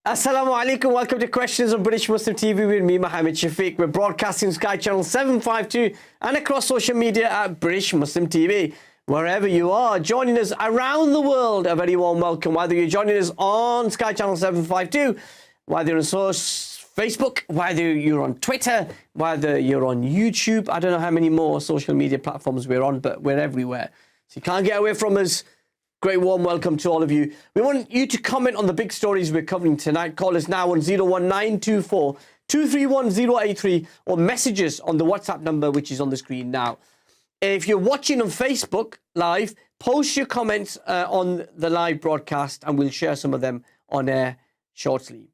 Assalamu alaikum. Welcome to Questions on British Muslim TV with me, Mohammed Shafiq. We're broadcasting Sky Channel 752 and across social media at British Muslim TV. Wherever you are, joining us around the world, a very warm welcome. Whether you're joining us on Sky Channel 752, whether you're on Facebook, whether you're on Twitter, whether you're on YouTube. I don't know how many more social media platforms we're on, but we're everywhere. So you can't get away from us. Great warm welcome to all of you. We want you to comment on the big stories we're covering tonight. Call us now on 01924 231 083 or message us on the WhatsApp number which is on the screen now. If you're watching on Facebook Live, post your comments on the live broadcast and we'll share some of them on air shortly.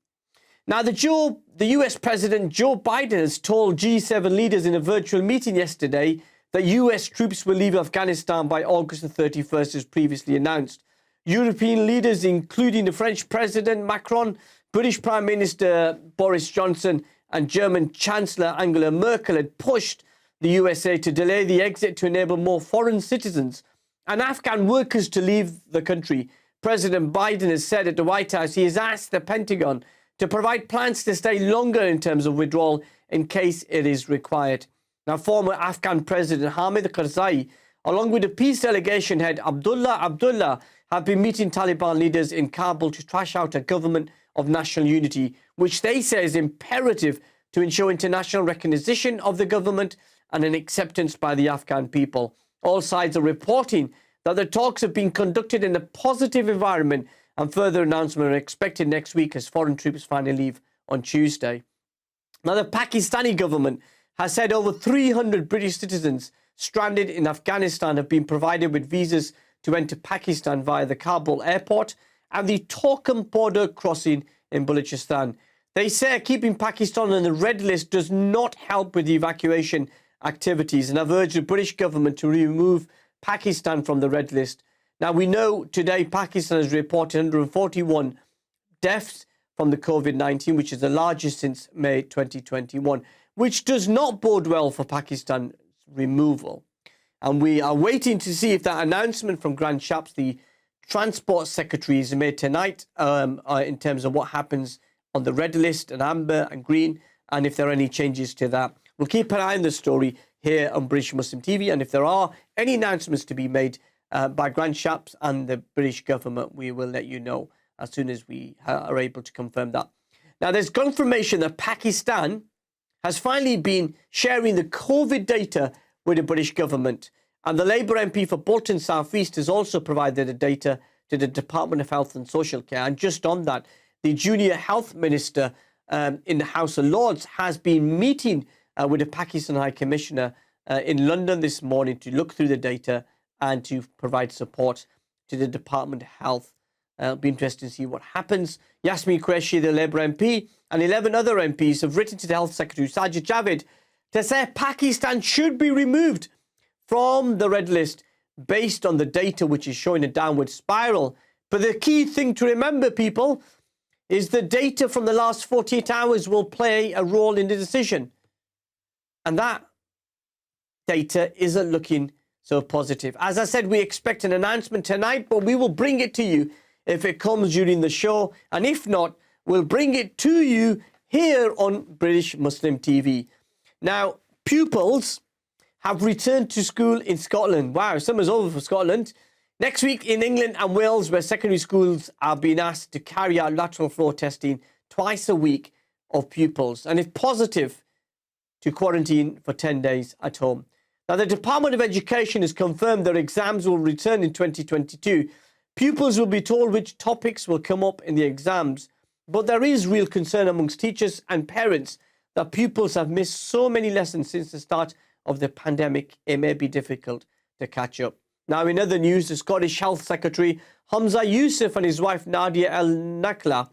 Now, the US President Joe Biden has told G7 leaders in a virtual meeting yesterday that US troops will leave Afghanistan by August the 31st as previously announced. European leaders, including the French President Macron, British Prime Minister Boris Johnson and German Chancellor Angela Merkel had pushed the USA to delay the exit to enable more foreign citizens and Afghan workers to leave the country. President Biden has said at the White House he has asked the Pentagon to provide plans to stay longer in terms of withdrawal in case it is required. Now, former Afghan President Hamid Karzai, along with the peace delegation head Abdullah Abdullah, have been meeting Taliban leaders in Kabul to trash out a government of national unity, which they say is imperative to ensure international recognition of the government and an acceptance by the Afghan people. All sides are reporting that the talks have been conducted in a positive environment and further announcements are expected next week as foreign troops finally leave on Tuesday. Now, the Pakistani government has said over 300 British citizens stranded in Afghanistan have been provided with visas to enter Pakistan via the Kabul airport and the Torkham border crossing in Balochistan. They say keeping Pakistan on the red list does not help with the evacuation activities and have urged the British government to remove Pakistan from the red list. Now, we know today Pakistan has reported 141 deaths from the COVID-19, which is the largest since May 2021. Which does not bode well for Pakistan's removal. And we are waiting to see if that announcement from Grant Shapps, the Transport Secretary, is made tonight in terms of what happens on the red list and amber and green, and if there are any changes to that. We'll keep an eye on the story here on British Muslim TV, and if there are any announcements to be made by Grant Shapps and the British government, we will let you know as soon as we are able to confirm that. Now, there's confirmation that Pakistan has finally been sharing the COVID data with the British government. And the Labour MP for Bolton South East has also provided the data to the Department of Health and Social Care. And just on that, the junior health minister in the House of Lords has been meeting with the Pakistan High Commissioner in London this morning to look through the data and to provide support to the Department of Health. It'll be interesting to see what happens. Yasmin Qureshi, the Labour MP, and 11 other MPs have written to the Health Secretary, Sajid Javid, to say Pakistan should be removed from the red list based on the data which is showing a downward spiral. But the key thing to remember, people, is the data from the last 48 hours will play a role in the decision. And that data isn't looking so positive. As I said, we expect an announcement tonight, but we will bring it to you if it comes during the show. And if not, we'll bring it to you here on British Muslim TV. Now, pupils have returned to school in Scotland. Wow, summer's over for Scotland. Next week in England and Wales, where secondary schools are being asked to carry out lateral flow testing twice a week of pupils. And if positive, to quarantine for 10 days at home. Now, the Department of Education has confirmed that exams will return in 2022. Pupils will be told which topics will come up in the exams, but there is real concern amongst teachers and parents that pupils have missed so many lessons since the start of the pandemic, it may be difficult to catch up. Now, in other news, the Scottish Health Secretary Hamza Youssef and his wife Nadia El Nakla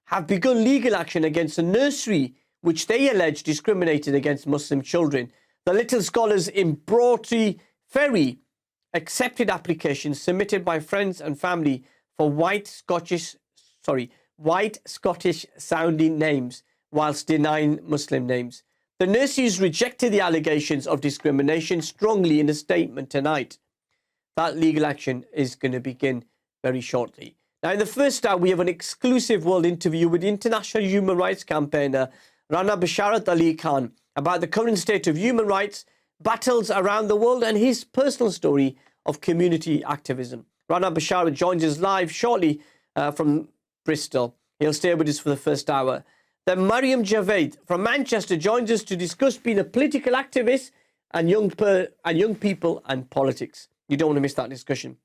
have begun legal action against a nursery which they allege discriminated against Muslim children. The Little Scholars in Broughty Ferry accepted applications submitted by friends and family for white Scottish sounding names whilst denying Muslim names. The nurseries rejected the allegations of discrimination strongly in a statement tonight. That legal action is going to begin very shortly. Now, in the first hour, we have an exclusive world interview with international human rights campaigner Rana Basharat Ali Khan about the current state of human rights, battles around the world, and his personal story of community activism. Rana Basharat joins us live shortly from Bristol. He'll stay with us for the first hour. Then Maraim Javed from Manchester joins us to discuss being a political activist and young people and politics. You don't want to miss that discussion.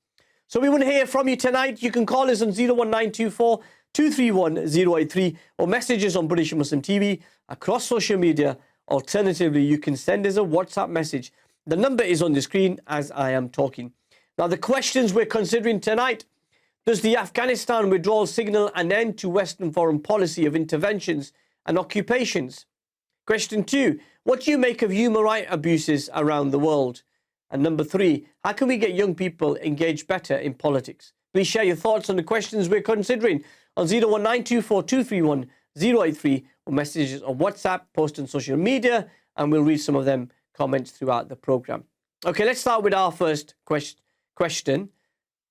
So we want to hear from you tonight. You can call us on 01924 231 083 or message us on British Muslim TV across social media. Alternatively, you can send us a WhatsApp message. The number is on the screen as I am talking. Now, the questions we're considering tonight: does the Afghanistan withdrawal signal an end to Western foreign policy of interventions and occupations? Question 2, what do you make of human rights abuses around the world? And number 3, how can we get young people engaged better in politics? Please share your thoughts on the questions we're considering on 01924 231 083 or messages on WhatsApp, post on social media, and we'll read some of them comments throughout the program. Okay, let's start with our first question,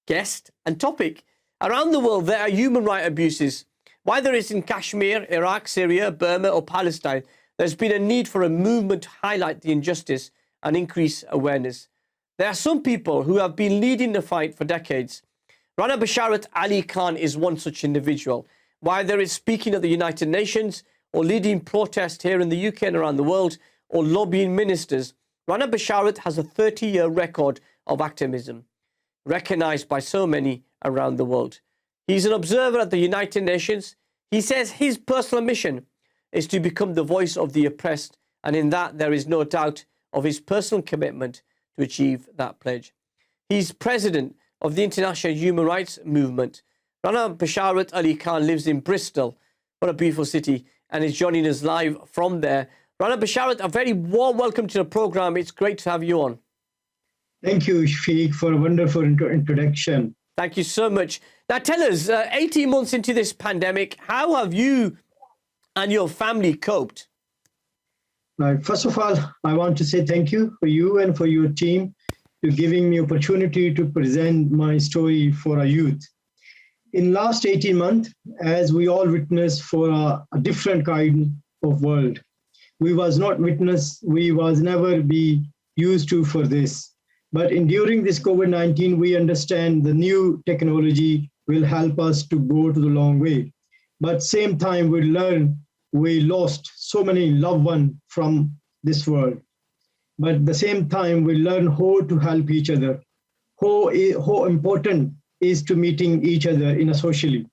guest and topic. Around the world, there are human rights abuses. Whether it's in Kashmir, Iraq, Syria, Burma or Palestine, there's been a need for a movement to highlight the injustice and increase awareness. There are some people who have been leading the fight for decades. Rana Basharat Ali Khan is one such individual. Whether it's speaking at the United Nations or leading protests here in the UK and around the world or lobbying ministers, Rana Basharat has a 30-year record of activism, recognized by so many around the world. He's an observer at the United Nations. He says his personal mission is to become the voice of the oppressed, and in that there is no doubt of his personal commitment to achieve that pledge. He's president of the International Human Rights Movement. Rana Basharat Ali Khan lives in Bristol, what a beautiful city, and is joining us live from there. Rana Basharat, a very warm welcome to the program. It's great to have you on. Thank you, Shafiq, for a wonderful introduction. Thank you so much. Now tell us, 18 months into this pandemic, how have you and your family coped? First of all, I want to say thank you for you and for your team to giving me opportunity to present my story for our youth. In last 18 months, as we all witnessed for a different kind of world, we was not witness, we was never be used to for this. But during this COVID-19, we understand the new technology will help us to go to the long way. But same time, we learn we lost so many loved ones from this world. But at the same time, we learn how to help each other, how important is to meeting each other in a socially,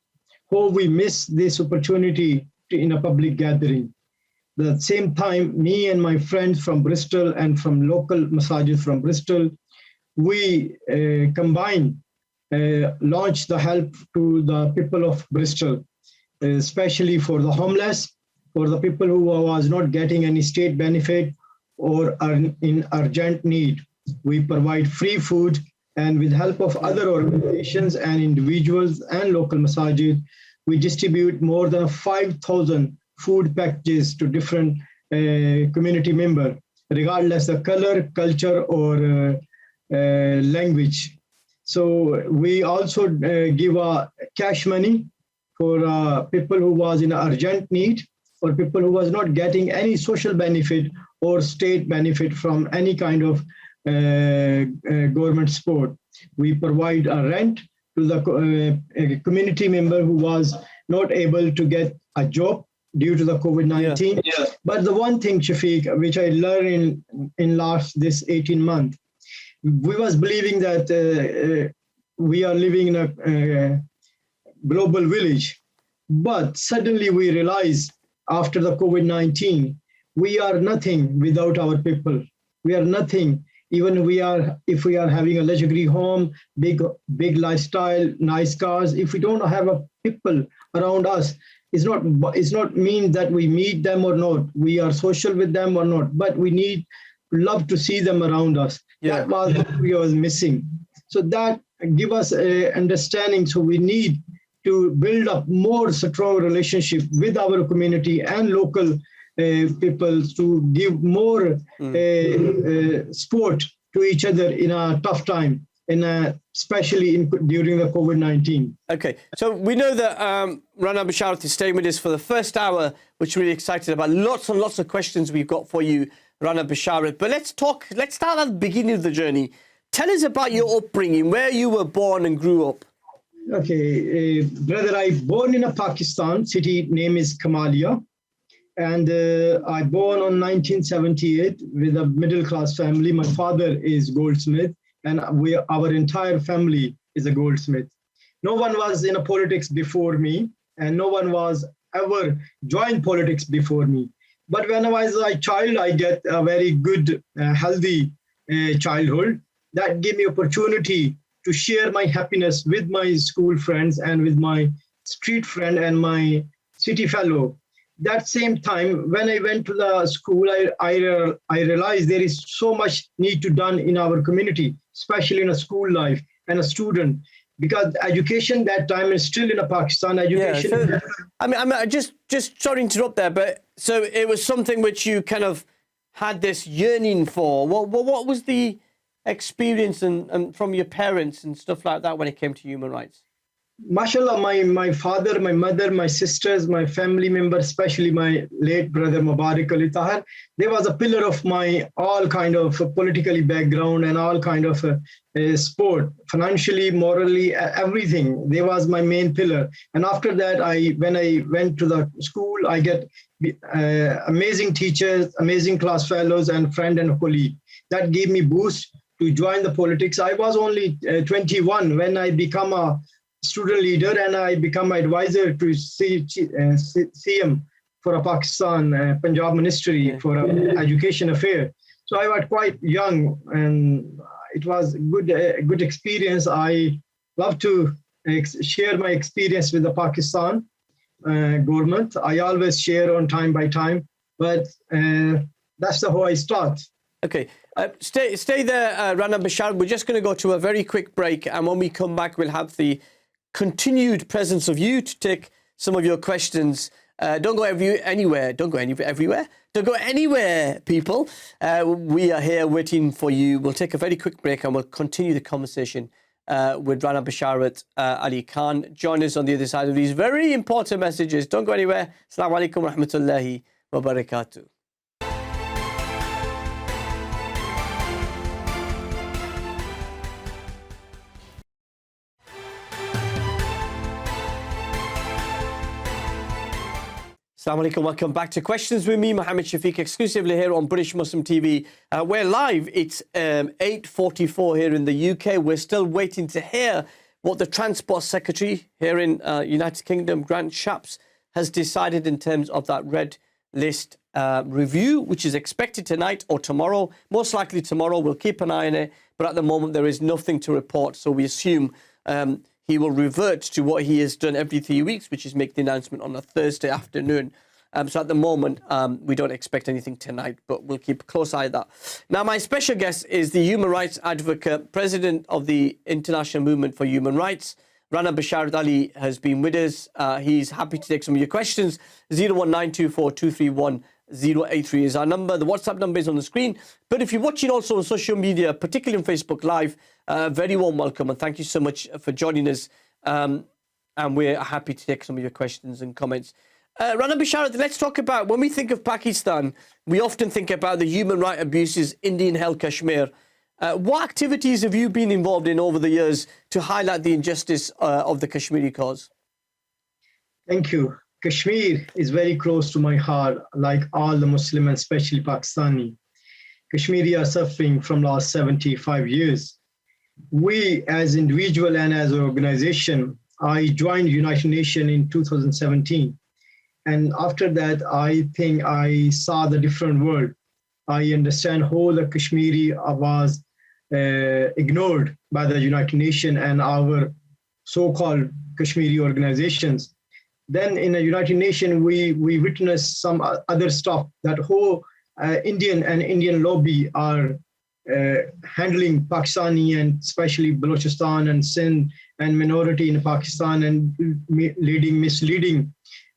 how we miss this opportunity in a public gathering. At the same time, me and my friends from Bristol and from local massages from Bristol, we launched the help to the people of Bristol, especially for the homeless, for the people who was not getting any state benefit or are in urgent need. We provide free food, and with help of other organizations and individuals and local massages, we distribute more than 5,000 food packages to different community members, regardless of color, culture, or language. So we also give cash money for people who was in urgent need, or people who was not getting any social benefit or state benefit from any kind of government support. We provide a rent to the community member who was not able to get a job due to the COVID-19. Yeah. But the one thing, Shafiq, which I learned in this 18 months, we was believing that we are living in a global village. But suddenly we realized after the COVID-19, we are nothing without our people. We are nothing, even if we are having a luxury home, big lifestyle, nice cars. If we don't have a people around us, it's not mean that we meet them or not, we are social with them or not, but we love to see them around us. Yeah. That was what we was missing. So that give us a understanding. So we need to build up more strong relationship with our community and local people to give more support to each other in a tough time. especially during the COVID-19. Okay, so we know that Rana Basharat is staying with us for the first hour, which we're really excited about. Lots and lots of questions we've got for you, Rana Basharat. But let's start at the beginning of the journey. Tell us about your upbringing, where you were born and grew up. Okay, brother, I born in a Pakistan city, name is Kamalia. And I born on 1978 with a middle class family. My father is goldsmith, and our entire family is a goldsmith. No one was in a politics before me, and no one was ever joined politics before me. But when I was a child, I get a very good, healthy childhood that gave me opportunity to share my happiness with my school friends and with my street friend and my city fellow. That same time, when I went to the school, I realized there is so much need to done in our community, especially in a school life and a student, because education that time is still in a Pakistan education. Yeah, so, I mean, just sorry to interrupt there, but so it was something which you kind of had this yearning for. What was the experience and from your parents and stuff like that when it came to human rights? Mashallah, my father, my mother, my sisters, my family members, especially my late brother Mubarak Ali Tahir, they was a pillar of my all kind of politically background and all kind of sport, financially, morally, everything. They was my main pillar. And after that, when I went to the school, I get amazing teachers, amazing class fellows, and friend and colleague. That gave me boost to join the politics. I was only 21 when I become a student leader, and I become advisor to CM for a Pakistan Punjab Ministry for Education Affairs. So I was quite young, and it was a good experience. I love to share my experience with the Pakistan government. I always share on time by time, but that's how I start. Okay, stay there, Rana Basharat. We're just going to go to a very quick break, and when we come back, we'll have the continued presence of you to take some of your questions. Don't go anywhere. Don't go everywhere. Don't go anywhere, people. We are here waiting for you. We'll take a very quick break and we'll continue the conversation with Rana Basharat Ali Khan. Join us on the other side of these very important messages. Don't go anywhere. Assalamu alaikum wa rahmatullahi wa barakatuh. Assalamu alaikum, welcome back to Questions with me, Mohammed Shafiq, exclusively here on British Muslim TV. We're live, it's 8:44 here in the UK. We're still waiting to hear what the Transport Secretary here in United Kingdom, Grant Shapps, has decided in terms of that red list review, which is expected tonight or tomorrow. Most likely tomorrow. We'll keep an eye on it, but at the moment there is nothing to report, so we assume he will revert to what he has done every 3 weeks, which is make the announcement on a Thursday afternoon. So at the moment, we don't expect anything tonight, but we'll keep a close eye on that. Now, my special guest is the human rights advocate, president of the International Movement for Human Rights. Rana Basharat Ali has been with us. He's happy to take some of your questions. 01924231083 is our number. The WhatsApp number is on the screen. But if you're watching also on social media, particularly on Facebook Live, very warm welcome and thank you so much for joining us. And we're happy to take some of your questions and comments. Rana Basharat, let's talk about, when we think of Pakistan, we often think about the human rights abuses Indian-held Kashmir. What activities have you been involved in over the years to highlight the injustice of the Kashmiri cause? Thank you. Kashmir is very close to my heart, like all the Muslim and especially Pakistani. Kashmiri are suffering from last 75 years. We as individual and as an organization, I joined United Nations in 2017. And after that, I think I saw the different world. I understand how the Kashmiri was ignored by the United Nations and our so-called Kashmiri organizations. Then in the United Nations, we witnessed some other stuff that whole Indian lobby are handling Pakistani and especially Balochistan and Sindh and minority in Pakistan and misleading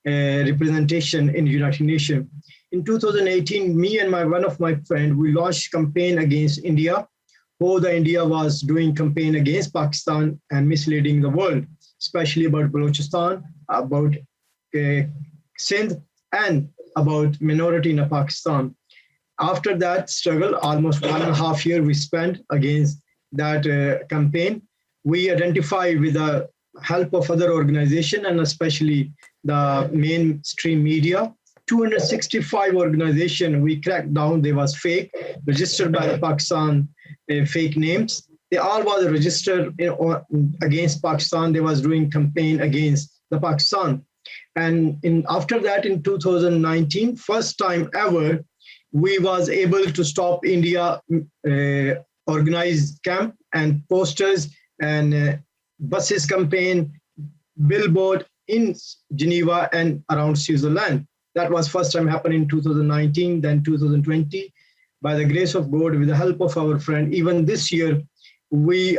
representation in the United Nations. In 2018, me and one of my friends, we launched a campaign against India how the India was doing campaign against Pakistan and misleading the world, especially about Balochistan, about Sindh, and about minority in Pakistan. After that struggle, almost 1.5 years we spent against that campaign. We identified with the help of other organizations and especially the mainstream media. 265 organizations we cracked down. They was fake, registered by the Pakistan, fake names. They all was registered against Pakistan. They was doing campaign against the Pakistan. And after that, in 2019, first time ever, we was able to stop India organized camp and posters and buses campaign, billboard in Geneva and around Switzerland. That was first time happened in 2019, then 2020. By the grace of God, with the help of our friend, even this year, we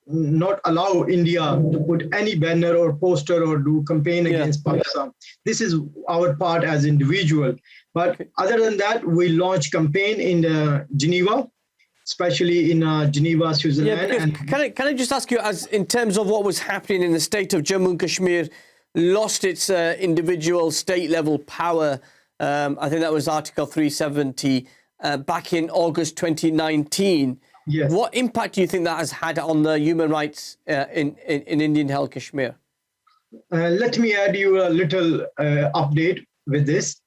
not allow India to put any banner or poster or do campaign against Pakistan. This is our part as individual. But other than that, we launch campaign in Geneva, especially in Geneva, Switzerland. Yeah, and can I just ask you, as in terms of what was happening in the state of Jammu and Kashmir, lost its individual state-level power. I think that was Article 370 back in August 2019. Yes. What impact do you think that has had on the human rights in Indian-held Kashmir? Let me add you a little update with this.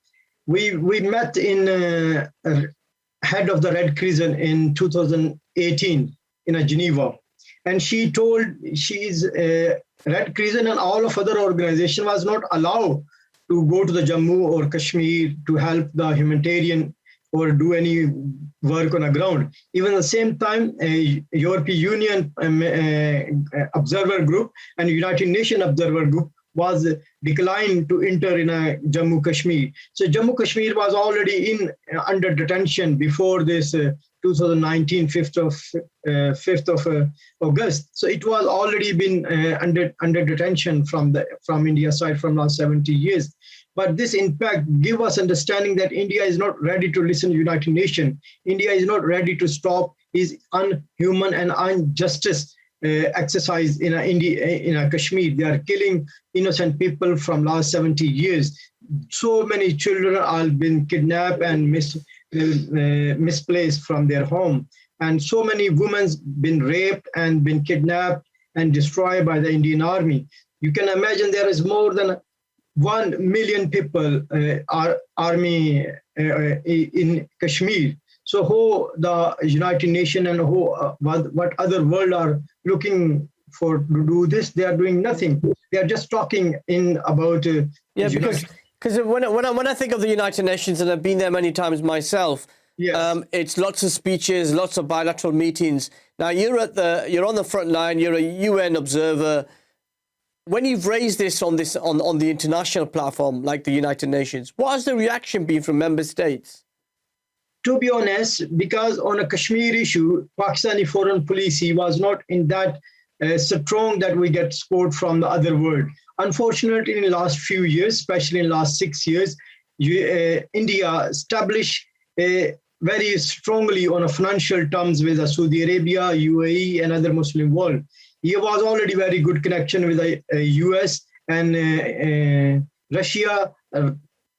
We met in head of the Red Crescent in 2018 in Geneva, and she told she's Red Crescent and all of other organizations was not allowed to go to the Jammu or Kashmir to help the humanitarian or do any work on the ground. Even at the same time, a European Union observer group and United Nations observer group was declined to enter in Jammu Kashmir. So Jammu Kashmir was already under detention before this 2019 5th of August. So it was already been under detention from India side from last 70 years. But this impact give us understanding that India is not ready to listen to United Nations. India is not ready to stop his unhuman and injustice exercise in Kashmir. They are killing innocent people from last 70 years. So many children have been kidnapped and misplaced from their home. And so many women been raped and been kidnapped and destroyed by the Indian army. You can imagine there is more than 1 million people army in Kashmir. So how the United Nations and what other world are looking for to do this? They are doing nothing. They are just talking about because when I think of the United Nations, and I've been there many times myself, yes. It's lots of speeches, lots of bilateral meetings. Now you're on the front line. You're a UN observer. When you've raised this on the international platform like the United Nations, what has the reaction been from member states? To be honest, because on a Kashmir issue, Pakistani foreign policy was not in that strong that we get support from the other world. Unfortunately, in the last few years, especially in the last 6 years, India established very strongly on a financial terms with Saudi Arabia, UAE, and other Muslim world. He was already very good connection with the US and Russia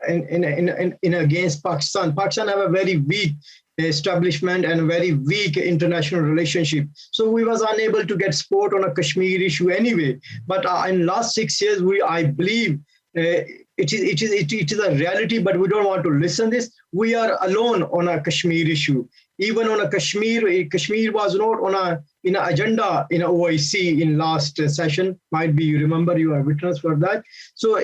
in against Pakistan. Pakistan have a very weak establishment and a very weak international relationship. So we was unable to get support on a Kashmir issue anyway. But in last 6 years, I believe it is a reality, but we don't want to listen this. We are alone on a Kashmir issue. Even on a Kashmir was not in an agenda in OIC in last session. Might be you remember, you are witness for that. So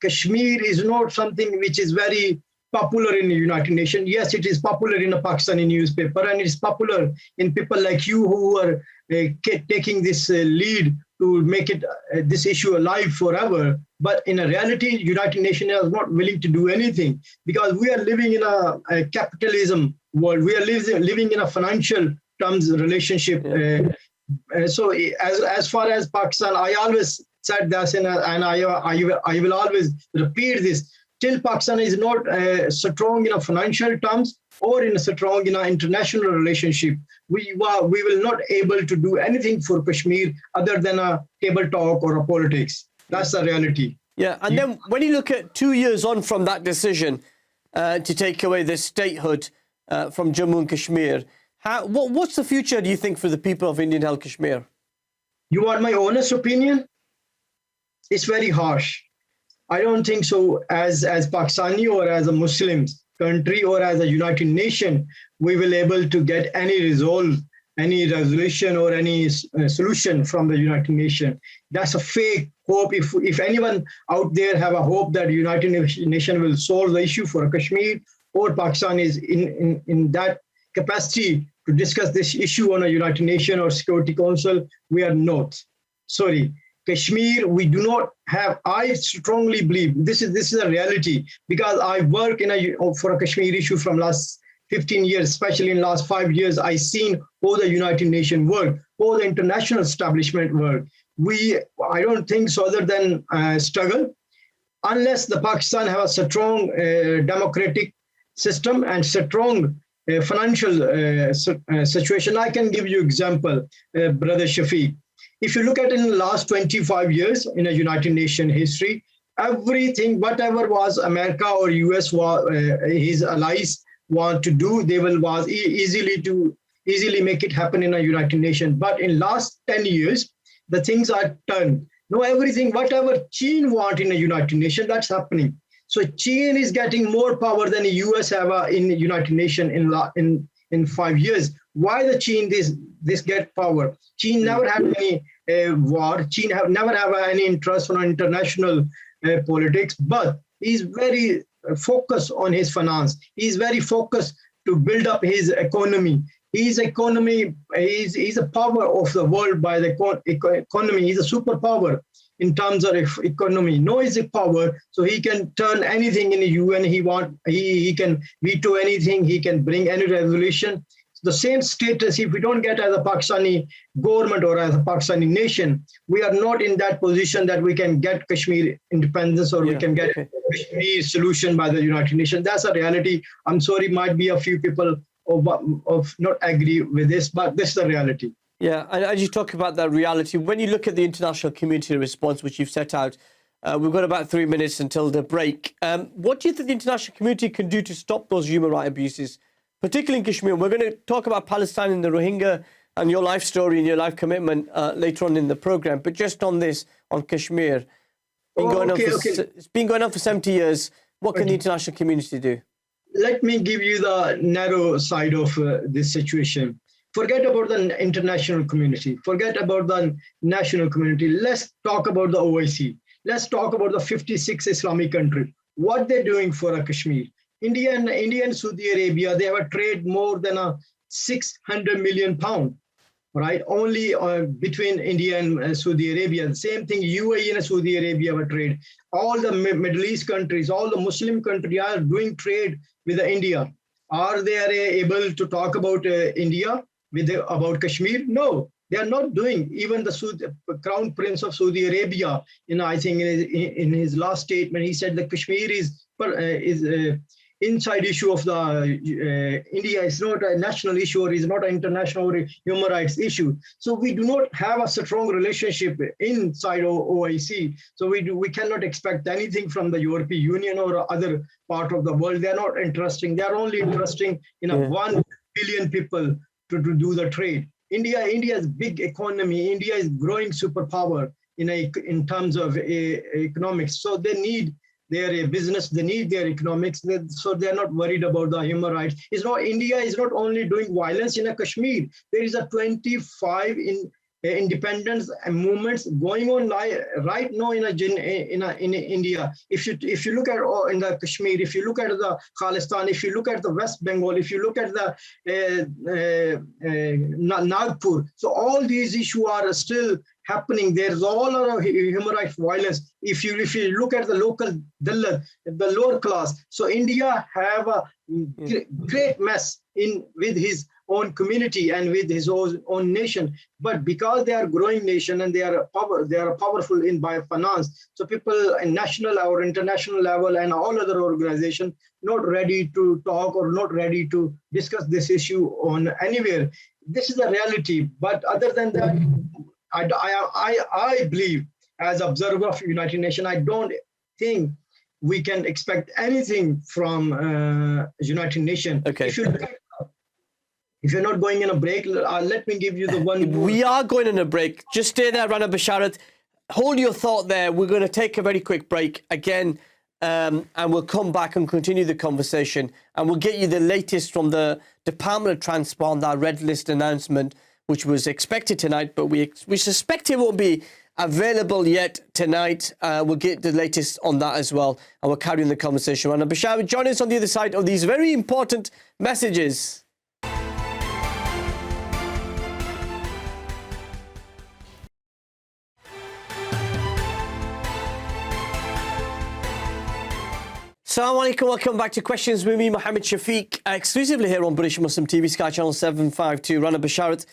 Kashmir is not something which is very popular in the United Nations. Yes, it is popular in a Pakistani newspaper, and it is popular in people like you who are taking this lead to make it this issue alive forever. But in a reality, United Nations is not willing to do anything because we are living in a capitalism world. We are living in a financial terms relationship. So as far as Pakistan, I always said this, and I will always repeat this. till Pakistan is not strong in financial terms or in strong in international relationship, we will not able to do anything for Kashmir other than a table talk or a politics. That's the reality. Yeah, and then when you look at 2 years on from that decision to take away this statehood from Jammu and Kashmir, what's the future, do you think, for the people of Indian held Kashmir? You want my honest opinion? It's very harsh. I don't think so. As Pakistani or as a Muslim country or as a United Nation, we will able to get any resolution or any solution from the United Nation. That's a fake hope. If anyone out there have a hope that United Nation will solve the issue for Kashmir or Pakistan is in that capacity to discuss this issue on a United Nation or Security Council, we are not. Sorry. Kashmir, we do not have. I strongly believe this is a reality because I work for a Kashmir issue from last 15 years, especially in last 5 years. I seen how the United Nations work, how the international establishment work. I don't think so other than struggle, unless the Pakistan have a strong democratic system and strong financial situation. I can give you example, Brother Shafiq. If you look at in the last 25 years in a United Nations history, everything, whatever was America or US, his allies want to do, they will easily make it happen in a United Nations. But in last 10 years, the things are turned. No, everything, whatever China want in a United Nations, that's happening. So China is getting more power than the US have in the United Nations in 5 years. Why the China this get power? China never had any war. China never have any interest on international politics, but he's very focused on his finance. He's very focused to build up his economy. His economy, he's a power of the world by the economy. He's a superpower in terms of economy. No, he's a power, so he can turn anything in the UN he want. He can veto anything. He can bring any resolution. The same status, if we don't get as a Pakistani government or as a Pakistani nation, we are not in that position that we can get Kashmir independence or we can get Kashmir solution by the United Nations. That's a reality. I'm sorry, might be a few people of not agree with this, but this is the reality. Yeah, and as you talk about that reality, when you look at the international community response, which you've set out, we've got about 3 minutes until the break. What do you think the international community can do to stop those human rights abuses, particularly in Kashmir? We're going to talk about Palestine and the Rohingya and your life story and your life commitment later on in the program. But just on this, on Kashmir, it's been going on for 70 years. What can the international community do? Let me give you the narrow side of this situation. Forget about the international community. Forget about the national community. Let's talk about the OIC. Let's talk about the 56 Islamic countries. What they're doing for Kashmir. India and Saudi Arabia, they have a trade more than £600 million, right? Only between India and Saudi Arabia. The same thing, UAE and Saudi Arabia have a trade. All the Middle East countries, all the Muslim countries are doing trade with India. Are they able to talk about India about Kashmir? No, they are not doing. Even the Crown Prince of Saudi Arabia, I think in his last statement, he said that Kashmir is inside issue of the India. Is not a national issue or is not an international human rights issue. So we do not have a strong relationship inside OIC. So we cannot expect anything from the European Union or other part of the world. They are not interesting. They are only interesting in 1 billion people to do the trade. India's big economy. India is growing superpower in terms of economics. So they need their business, they need their economics, so they're not worried about the human rights. India is not only doing violence in Kashmir. There is a 25 independence movements going on right now in India. If you look at in the Kashmir, if you look at the Khalistan, if you look at the West Bengal, if you look at the Nagpur, so all these issues are still happening. There's all of human rights violence. If you look at the local Dalit, the lower class, so India have a great mess with his own community and with his own nation. But because they are growing nation and they are powerful in by finance, so people in national or international level and all other organizations not ready to talk or not ready to discuss this issue on anywhere. This is a reality. But other than that, I believe, as observer of United Nations, I don't think we can expect anything from United Nations. Okay. If you're not going in a break, let me give you the one. We are going in a break. Just stay there, Rana Basharat. Hold your thought there. We're going to take a very quick break again, and we'll come back and continue the conversation. And we'll get you the latest from the Department of Transport on that red list announcement, which was expected tonight, but we suspect it won't be available yet tonight. We'll get the latest on that as well, and we'll carry on the conversation. Rana Basharat, join us on the other side of these very important messages. Assalamu alaikum, welcome back to Questions with me, Mohammed Shafiq, exclusively here on British Muslim TV, Sky Channel 752. Rana Basharat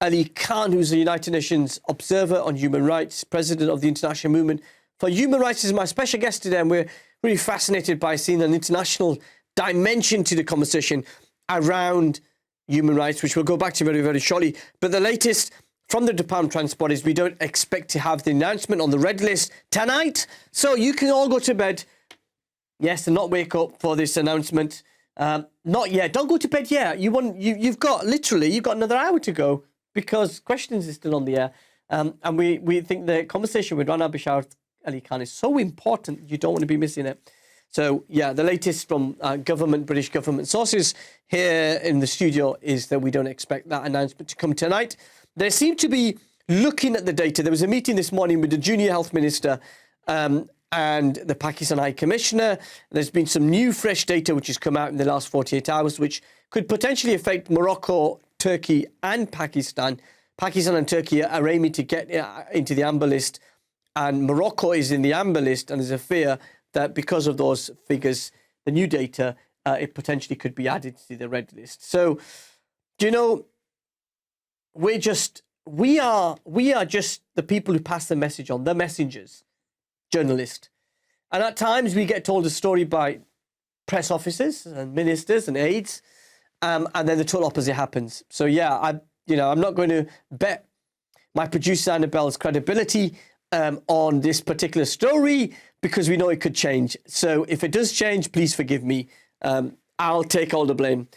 Ali Khan, who's the United Nations Observer on Human Rights, President of the International Movement for Human Rights, is my special guest today, and we're really fascinated by seeing an international dimension to the conversation around human rights, which we'll go back to very, very shortly. But the latest from the Department of Transport is we don't expect to have the announcement on the red list tonight, so you can all go to bed. Yes, and not wake up for this announcement. Not yet. Don't go to bed yet. You've got another hour to go because Questions is still on the air. And we think the conversation with Rana Basharat Ali Khan is so important, you don't want to be missing it. So, yeah, the latest from British government sources here in the studio is that we don't expect that announcement to come tonight. They seem to be looking at the data. There was a meeting this morning with the junior health minister and the Pakistan High Commissioner. There's been some new fresh data which has come out in the last 48 hours, which could potentially affect Morocco, Turkey and Pakistan. Pakistan and Turkey are aiming to get into the amber list, and Morocco is in the amber list, and there's a fear that because of those figures, the new data, it potentially could be added to the red list. So, do you know, we are just the people who pass the message on, the messengers. Journalist, and at times we get told a story by press officers and ministers and aides, and then the total opposite happens. So yeah, I'm not going to bet my producer Annabelle's credibility on this particular story because we know it could change. So if it does change, please forgive me. I'll take all the blame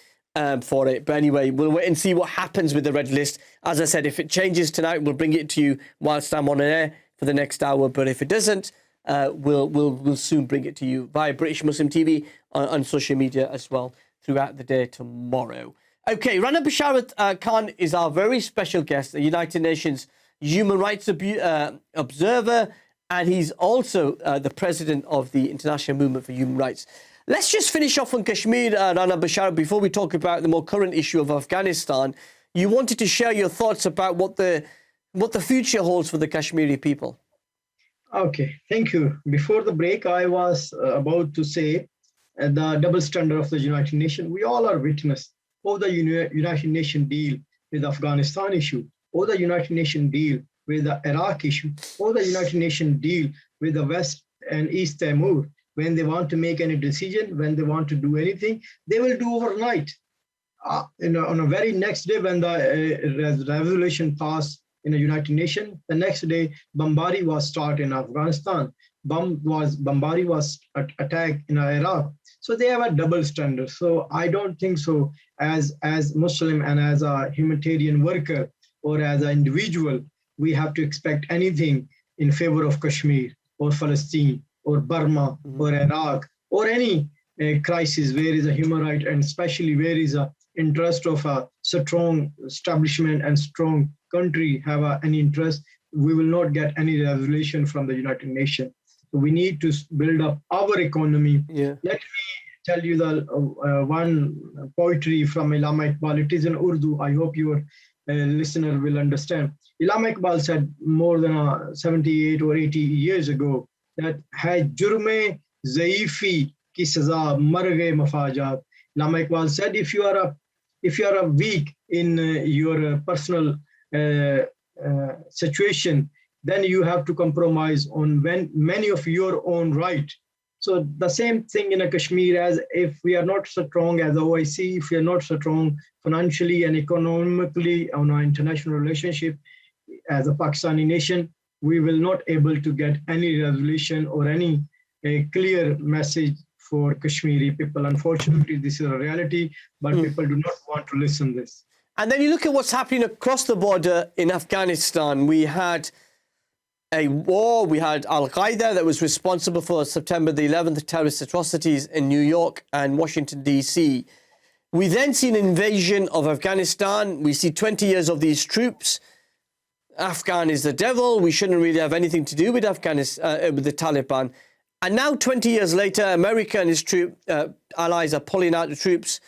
for it. But anyway, we'll wait and see what happens with the red list. As I said, if it changes tonight, we'll bring it to you whilst I'm on air for the next hour. But if it doesn't, we'll soon bring it to you via British Muslim TV on social media as well throughout the day tomorrow. Okay, Rana Basharat Khan is our very special guest, the United Nations Human Rights Observer, and he's also the president of the International Movement for Human Rights. Let's just finish off on Kashmir, Rana Basharat, before we talk about the more current issue of Afghanistan. You wanted to share your thoughts about what the future holds for the Kashmiri people. Okay, thank you. Before the break, I was about to say the double standard of the United Nations. We all are witness of the United Nations deal with the Afghanistan issue, or the United Nations deal with the Iraq issue, or the United Nations deal with the West and East Timor. When they want to make any decision, when they want to do anything, they will do overnight. On a very next day, when the resolution passed in the United Nations, the next day, bombardment was started in Afghanistan. Bombardment was attacked in Iraq. So they have a double standard. So I don't think so. As Muslim and as a humanitarian worker or as an individual, we have to expect anything in favor of Kashmir or Palestine or Burma or Iraq or any crisis where is a human right, and especially where is a interest of a strong establishment and strong country have any interest, we will not get any resolution from the United Nations. So we need to build up our economy. Yeah. Let me tell you the one poetry from Allama Iqbal. It is in Urdu. I hope your listener will understand. Allama Iqbal said more than 78 or 80 years ago that hai jurme zaifi ki saza marge mafajat. Allama Iqbal said, if you are if you are weak in your personal situation, then you have to compromise on many of your own right. So the same thing in Kashmir, as if we are not so strong as OIC, if we are not so strong financially and economically on our international relationship as a Pakistani nation, we will not able to get any resolution or any clear message for Kashmiri people. Unfortunately, this is a reality, but people do not want to listen to this. And then you look at what's happening across the border in Afghanistan. We had a war, we had Al-Qaeda that was responsible for September the 11th terrorist atrocities in New York and Washington, D.C. We then see an invasion of Afghanistan. We see 20 years of these troops. Afghan is the devil. We shouldn't really have anything to do with Afghanistan, with the Taliban. And now 20 years later, America and his allies are pulling out the troops.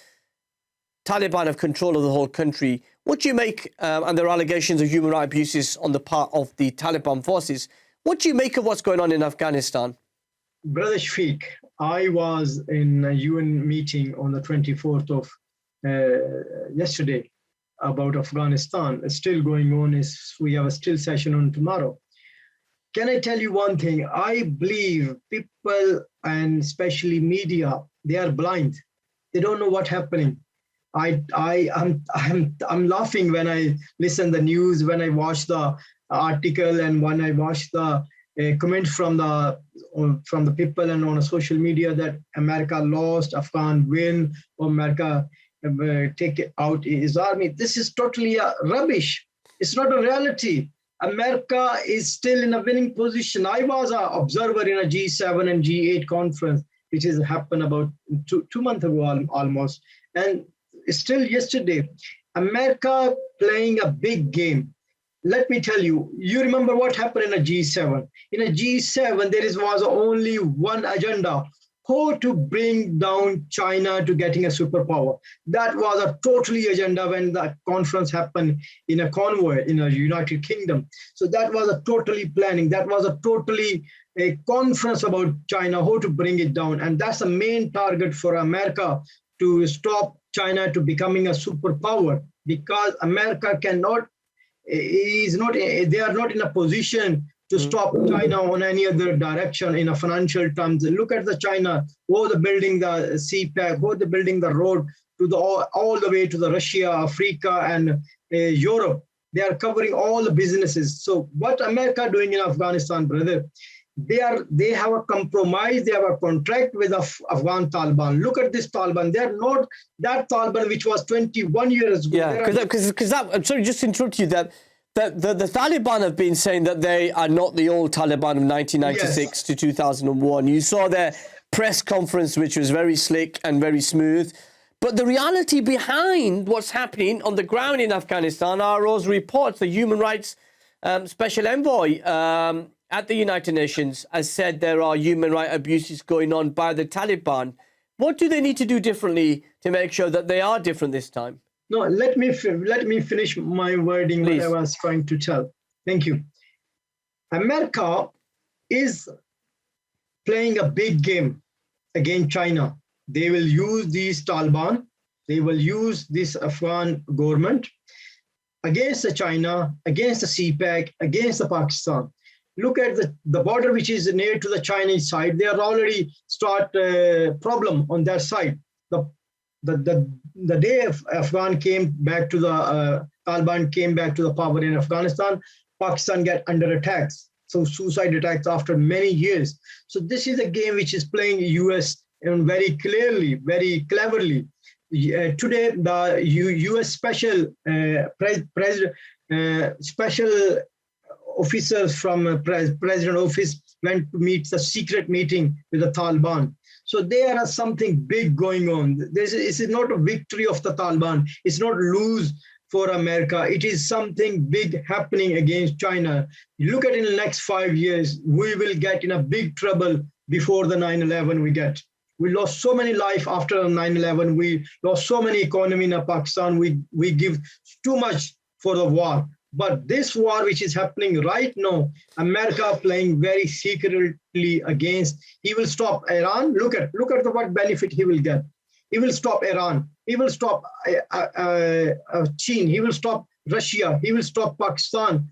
Taliban have control of the whole country. What do you make, and there are allegations of human rights abuses on the part of the Taliban forces. What do you make of what's going on in Afghanistan? Brother Shafiq, I was in a UN meeting on the 24th of yesterday about Afghanistan. It's still going on. We have a still session on tomorrow. Can I tell you one thing? I believe people, and especially media, they are blind. They don't know what's happening. I'm laughing when I listen the news, when I watch the article, and when I watch the comments from the people and on social media that America lost, Afghan win, or America take out his army. This is totally rubbish. It's not a reality. America is still in a winning position. I was an observer in a G7 and G8 conference, which has happened about two months ago almost. And still yesterday, America playing a big game. Let me tell you, you remember what happened in a G7. In a G7, there was only one agenda: how to bring down China to getting a superpower. That was a totally agenda when the conference happened in a convoy in a United Kingdom. So that was a totally planning. That was a totally a conference about China, how to bring it down. And that's the main target for America, to stop China to becoming a superpower, because America cannot, they are not in a position to stop China on any other direction in a financial terms. Look at the China, how they're building the CPEC, how they're building the road to all the way to the Russia, Africa, and Europe. They are covering all the businesses. So what America doing in Afghanistan, brother? They have a compromise, they have a contract with Afghan Taliban. Look at this Taliban. They are not that Taliban which was 21 years ago. Yeah, because I'm sorry, just to interrupt you, that the Taliban have been saying that they are not the old Taliban of 1996 to 2001. You saw their press conference, which was very slick and very smooth. But the reality behind what's happening on the ground in Afghanistan are those reports. The Human Rights Special Envoy at the United Nations has said there are human rights abuses going on by the Taliban. What do they need to do differently to make sure that they are different this time? No, let me finish my wording. Please. What I was trying to tell. Thank you. America is playing a big game against China. They will use these Taliban. They will use this Afghan government against the China, against the CPEC, against the Pakistan. Look at the border which is near to the Chinese side. They are already start problem on that side. The day Afghan came back to the Taliban came back to the power in Afghanistan, Pakistan get under attacks. So suicide attacks after many years. So this is a game which is playing US very clearly, very cleverly. Today, the US special special officers from President office went to meet the secret meeting with the Taliban. So there is something big going on. This is not a victory of the Taliban. It's not lose for America. It is something big happening against China. You look at in the next 5 years, we will get in a big trouble before the 9/11 we get. We lost so many life after 9/11. We lost so many economy in Pakistan. We give too much for the war. But this war which is happening right now, America playing very secretly against, he will stop Iran. Look at what benefit he will get. He will stop Iran. He will stop China. He will stop Russia. He will stop Pakistan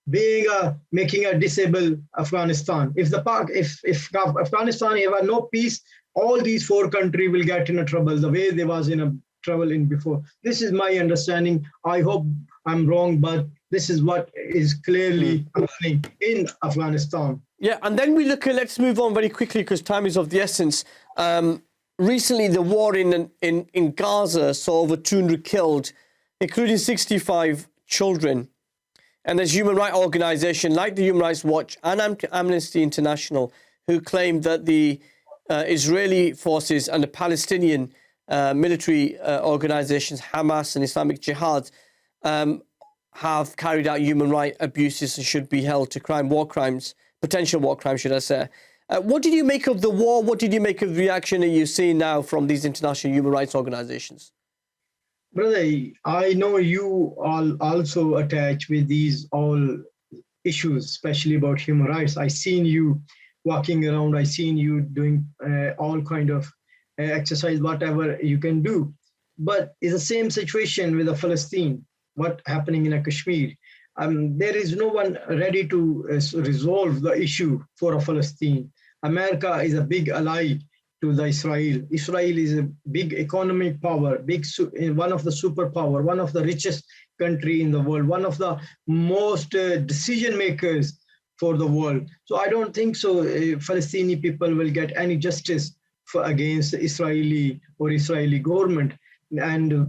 making a disabled Afghanistan. If Afghanistan have no peace, all these four countries will get in a trouble the way they was in a trouble in before. This is my understanding. I hope I'm wrong, but this is what is clearly happening in Afghanistan. Yeah, and then we look at, let's move on very quickly because time is of the essence. Recently, the war in Gaza saw over 200 killed, including 65 children. And there's human rights organizations like the Human Rights Watch and Amnesty International who claim that the Israeli forces and the Palestinian military organizations, Hamas and Islamic Jihad, have carried out human rights abuses and should be held to potential war crimes, should I say. What did you make of the war? What did you make of the reaction that you see now from these international human rights organizations? Brother, I know you all also attach with these all issues, especially about human rights. I seen you walking around. I seen you doing all kind of exercise, whatever you can do. But it's the same situation with Palestine. What happening in Kashmir? There is no one ready to resolve the issue for Palestine. America is a big ally to the Israel. Israel is a big economic power, one of the superpower, one of the richest country in the world, one of the most decision makers for the world. So I don't think so. Palestinian people will get any justice against Israeli government, and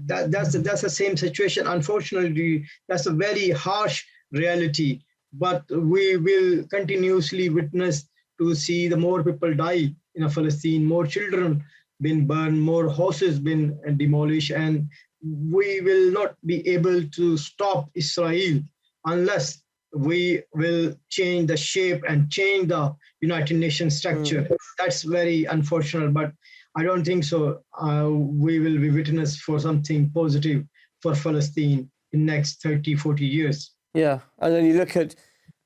that's the same situation. Unfortunately, that's a very harsh reality. But we will continuously witness to see the more people die in Palestine, more children been burned, more houses been demolished, and we will not be able to stop Israel unless we will change the shape and change the United Nations structure. That's very unfortunate, but I don't think so. We will be witness for something positive for Palestine in next 30, 40 years. Yeah, and then you look at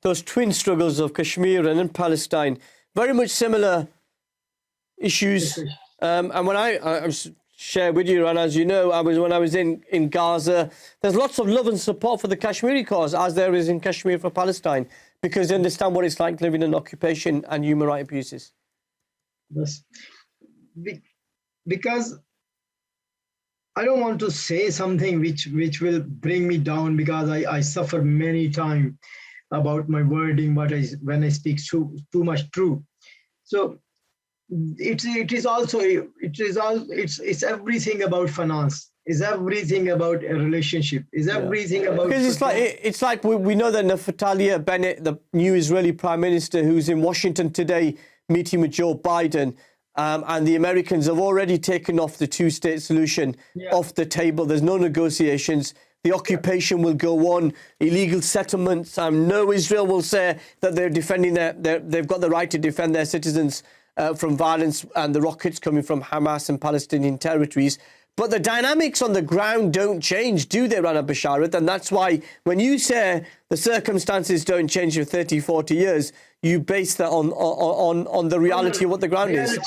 those twin struggles of Kashmir and in Palestine, very much similar issues. And when I share with you, and as you know, when I was in Gaza, there's lots of love and support for the Kashmiri cause, as there is in Kashmir for Palestine, because they understand what it's like living in occupation and human rights abuses. Yes. Because I don't want to say something which will bring me down, because I suffer many times about my wording, when I speak too much true. So it's everything about finance. It's everything about a relationship. It's everything about. Because it's like we know that Naftali Bennett, the new Israeli Prime Minister, who's in Washington today meeting with Joe Biden. And the Americans have already taken off the two-state solution off the table. There's no negotiations. The occupation will go on. Illegal settlements. No, Israel will say that they're defending they've got the right to defend their citizens from violence and the rockets coming from Hamas and Palestinian territories. But the dynamics on the ground don't change, do they, Rana Basharat? And that's why when you say the circumstances don't change for 30, 40 years, you base that on the reality of what the ground is.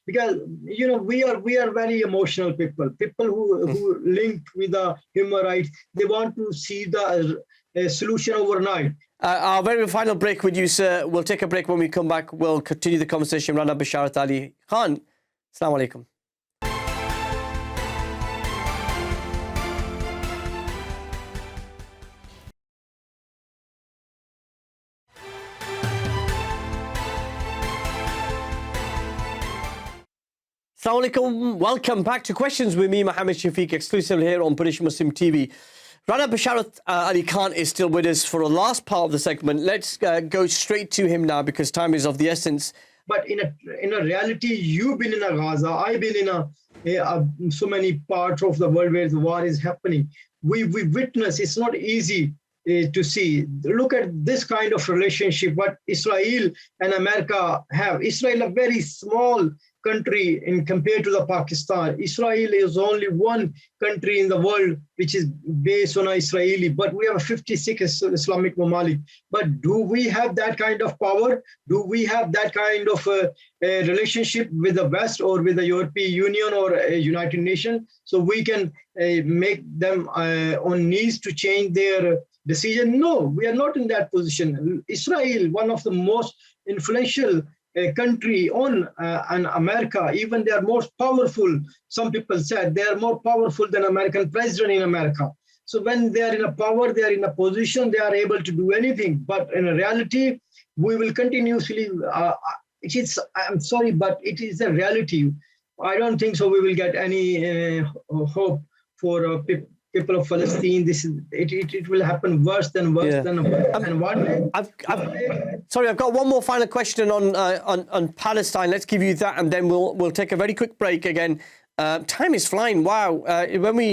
Because you know, we are very emotional people who link with the human rights. They want to see the solution overnight. Our very final break with you, sir. We'll take a break. When we come back, we'll continue the conversation. Rana Basharat Ali Khan. Assalamu alaikum. Assalamu alaikum. Welcome back to Questions with me, Mohammed Shafiq, exclusively here on British Muslim TV. Rana Basharat Ali Khan is still with us for the last part of the segment. Let's go straight to him now because time is of the essence. But in a reality, you've been in a Gaza, I've been in so many parts of the world where the war is happening. We witness, it's not easy to see. Look at this kind of relationship, what Israel and America have. Israel, a very small country in compared to the Pakistan. Israel is only one country in the world which is based on Israeli, but we have 56 Islamic Mamalik. But do we have that kind of power? Do we have that kind of a relationship with the West or with the European Union or United Nations? So we can make them on knees to change their decision? No, we are not in that position. Israel, one of the most influential country on America, even they are more powerful. Some people said they are more powerful than American president in America. So when they are in a power, they are in a position, they are able to do anything. But in reality, we will continuously, I'm sorry, but it is a reality. I don't think so we will get any hope for people of Palestine. It will happen worse than worse than one. Sorry, I've got one more final question on Palestine. Let's give you that, and then we'll take a very quick break again. Time is flying. Wow. When we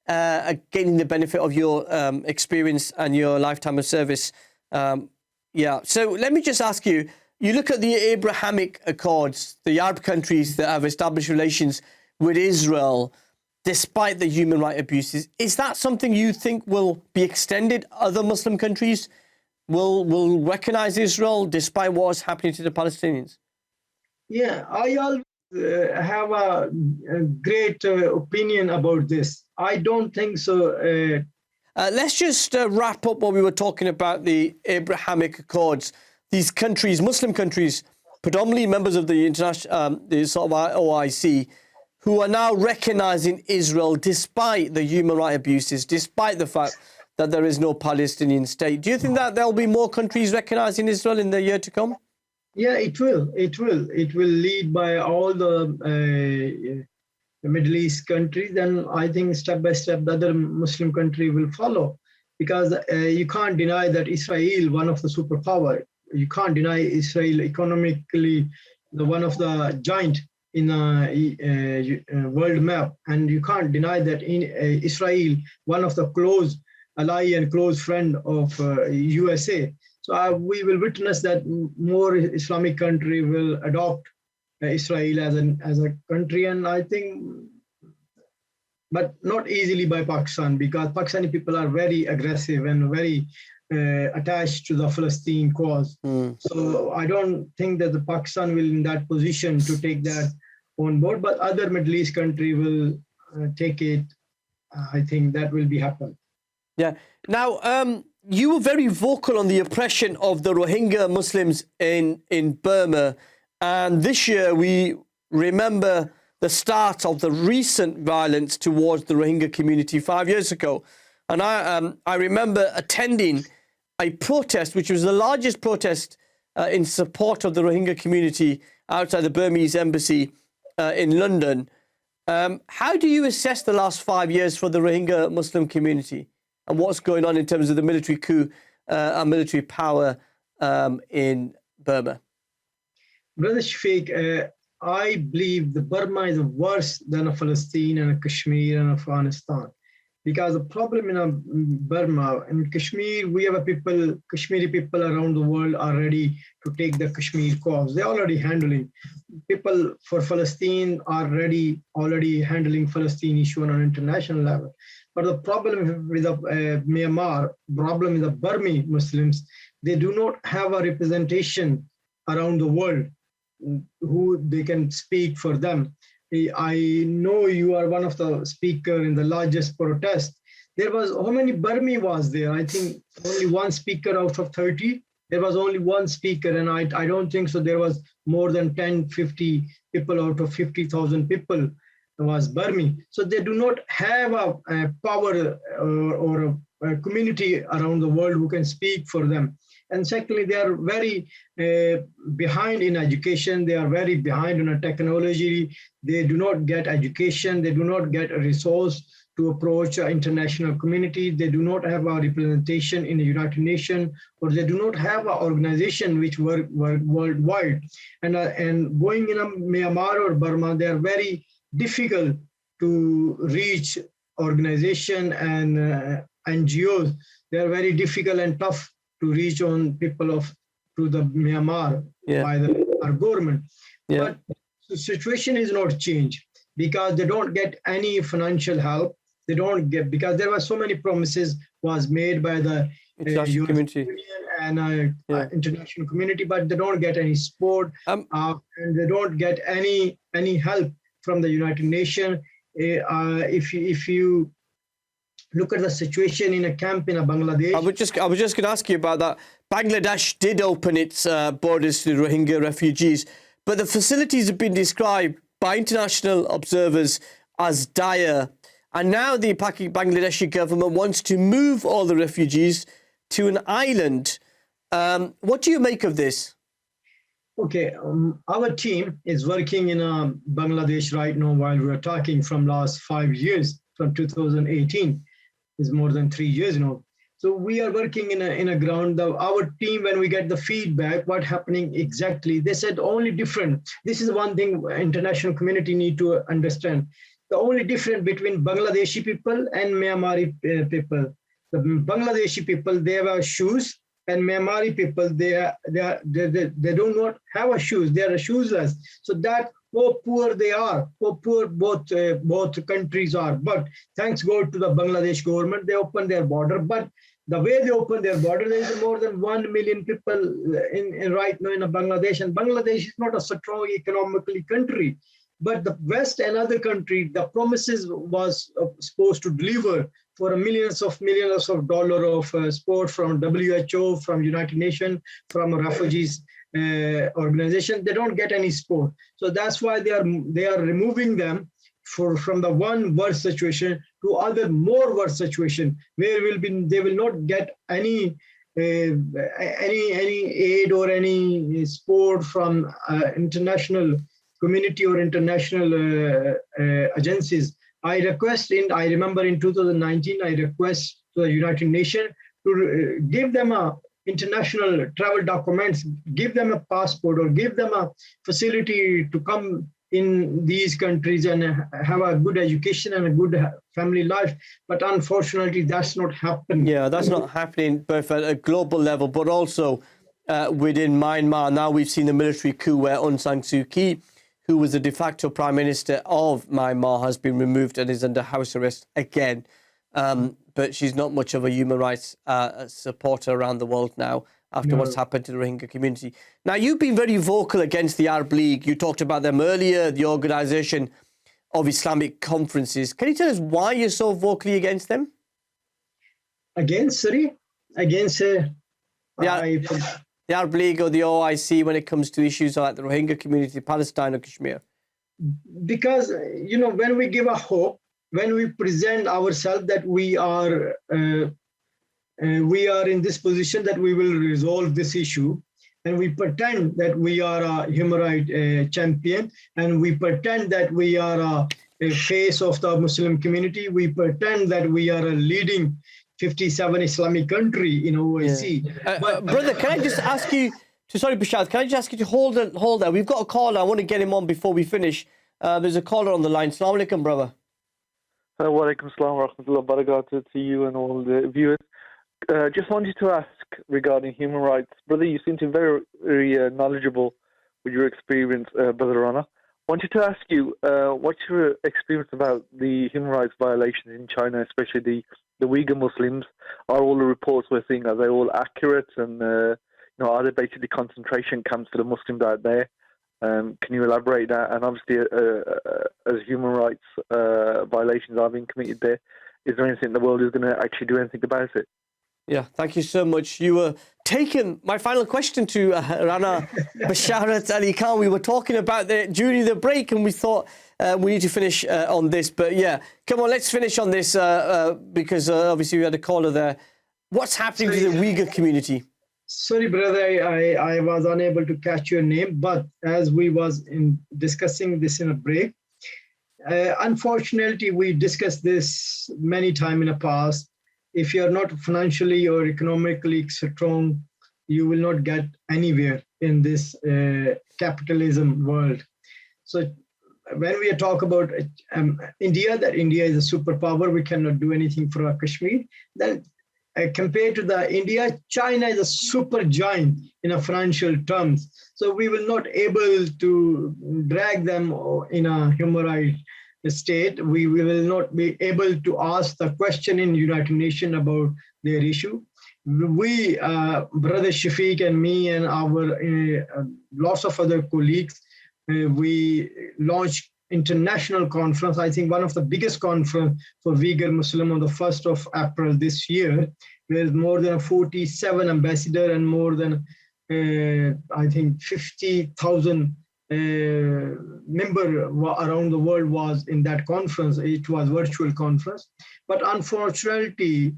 are gaining the benefit of your experience and your lifetime of service. So let me just ask you, you look at the Abrahamic Accords, the Arab countries that have established relations with Israel, despite the human rights abuses. Is that something you think will be extended? Other Muslim countries will recognize Israel despite what is happening to the Palestinians? Yeah, I always have a great opinion about this. I don't think so. Let's just wrap up what we were talking about, the Abrahamic Accords. These countries, Muslim countries, predominantly members of the international, the sort of OIC, who are now recognizing Israel despite the human rights abuses, despite the fact that there is no Palestinian state. Do you think that there'll be more countries recognizing Israel in the year to come? Yeah, it will. It will. It will lead by all the Middle East countries. Then I think step by step the other Muslim country will follow, because you can't deny that Israel, one of the superpower, you can't deny Israel economically, the one of the giant in a world map, and you can't deny that in Israel, one of the close ally and close friend of USA. So we will witness that more Islamic country will adopt Israel as a country, and I think, but not easily by Pakistan, because Pakistani people are very aggressive and very attached to the Palestine cause. So I don't think that the Pakistan will in that position to take that on board, but other Middle East country will take it. I think that will be happen. Yeah. Now, you were very vocal on the oppression of the Rohingya Muslims in Burma. And this year we remember the start of the recent violence towards the Rohingya community 5 years ago. And I remember attending a protest, which was the largest protest in support of the Rohingya community outside the Burmese embassy in London. How do you assess the last 5 years for the Rohingya Muslim community and what's going on in terms of the military coup and military power in Burma? Brother Shafiq, I believe the Burma is worse than Palestine and Kashmir and Afghanistan, because the problem in Burma and Kashmir, we have Kashmiri people around the world are ready to take the Kashmir cause. They're already handling. People for Palestine are already handling Palestine issue on an international level. But the problem with Myanmar, problem with the Burmese Muslims, they do not have a representation around the world who they can speak for them. I know you are one of the speaker in the largest protest. There was, how many Burmese was there? I think only one speaker out of 30. There was only one speaker, and I don't think so. There was more than 10, 50 people out of 50,000 people was Burmese. So they do not have a power or a community around the world who can speak for them. And secondly, they are very behind in education. They are very behind in technology. They do not get education. They do not get a resource to approach international community. They do not have a representation in the United Nations, or they do not have an organization which work worldwide. And going in Myanmar or Burma, they are very difficult to reach organization and NGOs. They are very difficult and tough to reach on people to the Myanmar by our government. Yeah. But the situation is not changed because they don't get any financial help. They don't get, because there were so many promises was made by the international community and international community, but they don't get any support and they don't get any help from the United Nations. If you look at the situation in a camp in Bangladesh. I was just going to ask you about that. Bangladesh did open its borders to the Rohingya refugees, but the facilities have been described by international observers as dire. And now the Bangladeshi government wants to move all the refugees to an island. What do you make of this? Okay, our team is working in Bangladesh right now while we're talking from last 5 years, from 2018. Is more than 3 years now. So we are working in a ground. Our team, when we get the feedback, what happening exactly, they said only different. This is one thing international community need to understand. The only difference between Bangladeshi people and Myanmari people. The Bangladeshi people, they have shoes, and Myanmari people, they do not have a shoes. They are shoeless. So that how poor they are, how poor both countries are. But thanks God to the Bangladesh government, they opened their border. But the way they open their border, there is more than 1 million people in right now in Bangladesh. And Bangladesh is not a strong economically country. But the West and other countries, the promises was supposed to deliver for millions of dollars of support from WHO, from United Nations, from refugees organization. They don't get any support. So that's why they are removing them from the one worse situation to other more worse situation, where they will not get any aid or any support from international community or international agencies. I remember in 2019, I request to the United Nations to give them a international travel documents, give them a passport or give them a facility to come in these countries and have a good education and a good family life. But unfortunately, that's not happening. Yeah, that's not happening both at a global level, but also within Myanmar. Now we've seen the military coup where Aung San Suu Kyi, who was the de facto prime minister of Myanmar, has been removed and is under house arrest again. But she's not much of a human rights supporter around the world now after what's happened to the Rohingya community. Now, you've been very vocal against the Arab League. You talked about them earlier, the organisation of Islamic conferences. Can you tell us why you're so vocally against them? Against, sorry? Against the Arab League or the OIC when it comes to issues like the Rohingya community, Palestine or Kashmir? Because, when we give a hope, when we present ourselves that we are in this position that we will resolve this issue, and we pretend that we are a human rights champion, and we pretend that we are a face of the Muslim community, we pretend that we are a leading 57 Islamic country in OIC. Yeah. Brother, can I just ask you Basharat, can I just ask you to hold there? We've got a caller. I want to get him on before we finish. There's a caller on the line. Assalamu alaikum, brother. Wa alaikum assalam wa rahmatullahi wa barakatuh to you and all the viewers. Just wanted to ask regarding human rights. Brother, you seem to be very, very knowledgeable with your experience, Brother Rana. Wanted to ask you, what's your experience about the human rights violations in China, especially the Uyghur Muslims? Are all the reports we're seeing, are they all accurate? And, are they basically concentration camps for the Muslims out there? Can you elaborate that? And obviously, as human rights violations are being committed there, is there anything the world is going to actually do anything about it? Yeah, thank you so much. You were taken. My final question to Rana Basharat Ali Khan. We were talking about during the break, and we thought we need to finish on this. But yeah, come on, let's finish on this because obviously we had a caller there. What's happening to the Uyghur community? Sorry, brother, I was unable to catch your name, but as we was discussing this in a break, unfortunately, we discussed this many times in the past. If you're not financially or economically strong, you will not get anywhere in this capitalism world. So when we talk about India, that India is a superpower, we cannot do anything for our Kashmir, then compared to the India, China is a super giant in a financial terms. So we will not able to drag them in a human rights state. We will not be able to ask the question in United Nations about their issue. We, Brother Shafiq and me and our lots of other colleagues, we launched international conference. I think one of the biggest conference for Uyghur Muslim on the 1st of April this year, with more than 47 ambassadors and more than, I think, 50,000 member around the world was in that conference. It was virtual conference. But unfortunately,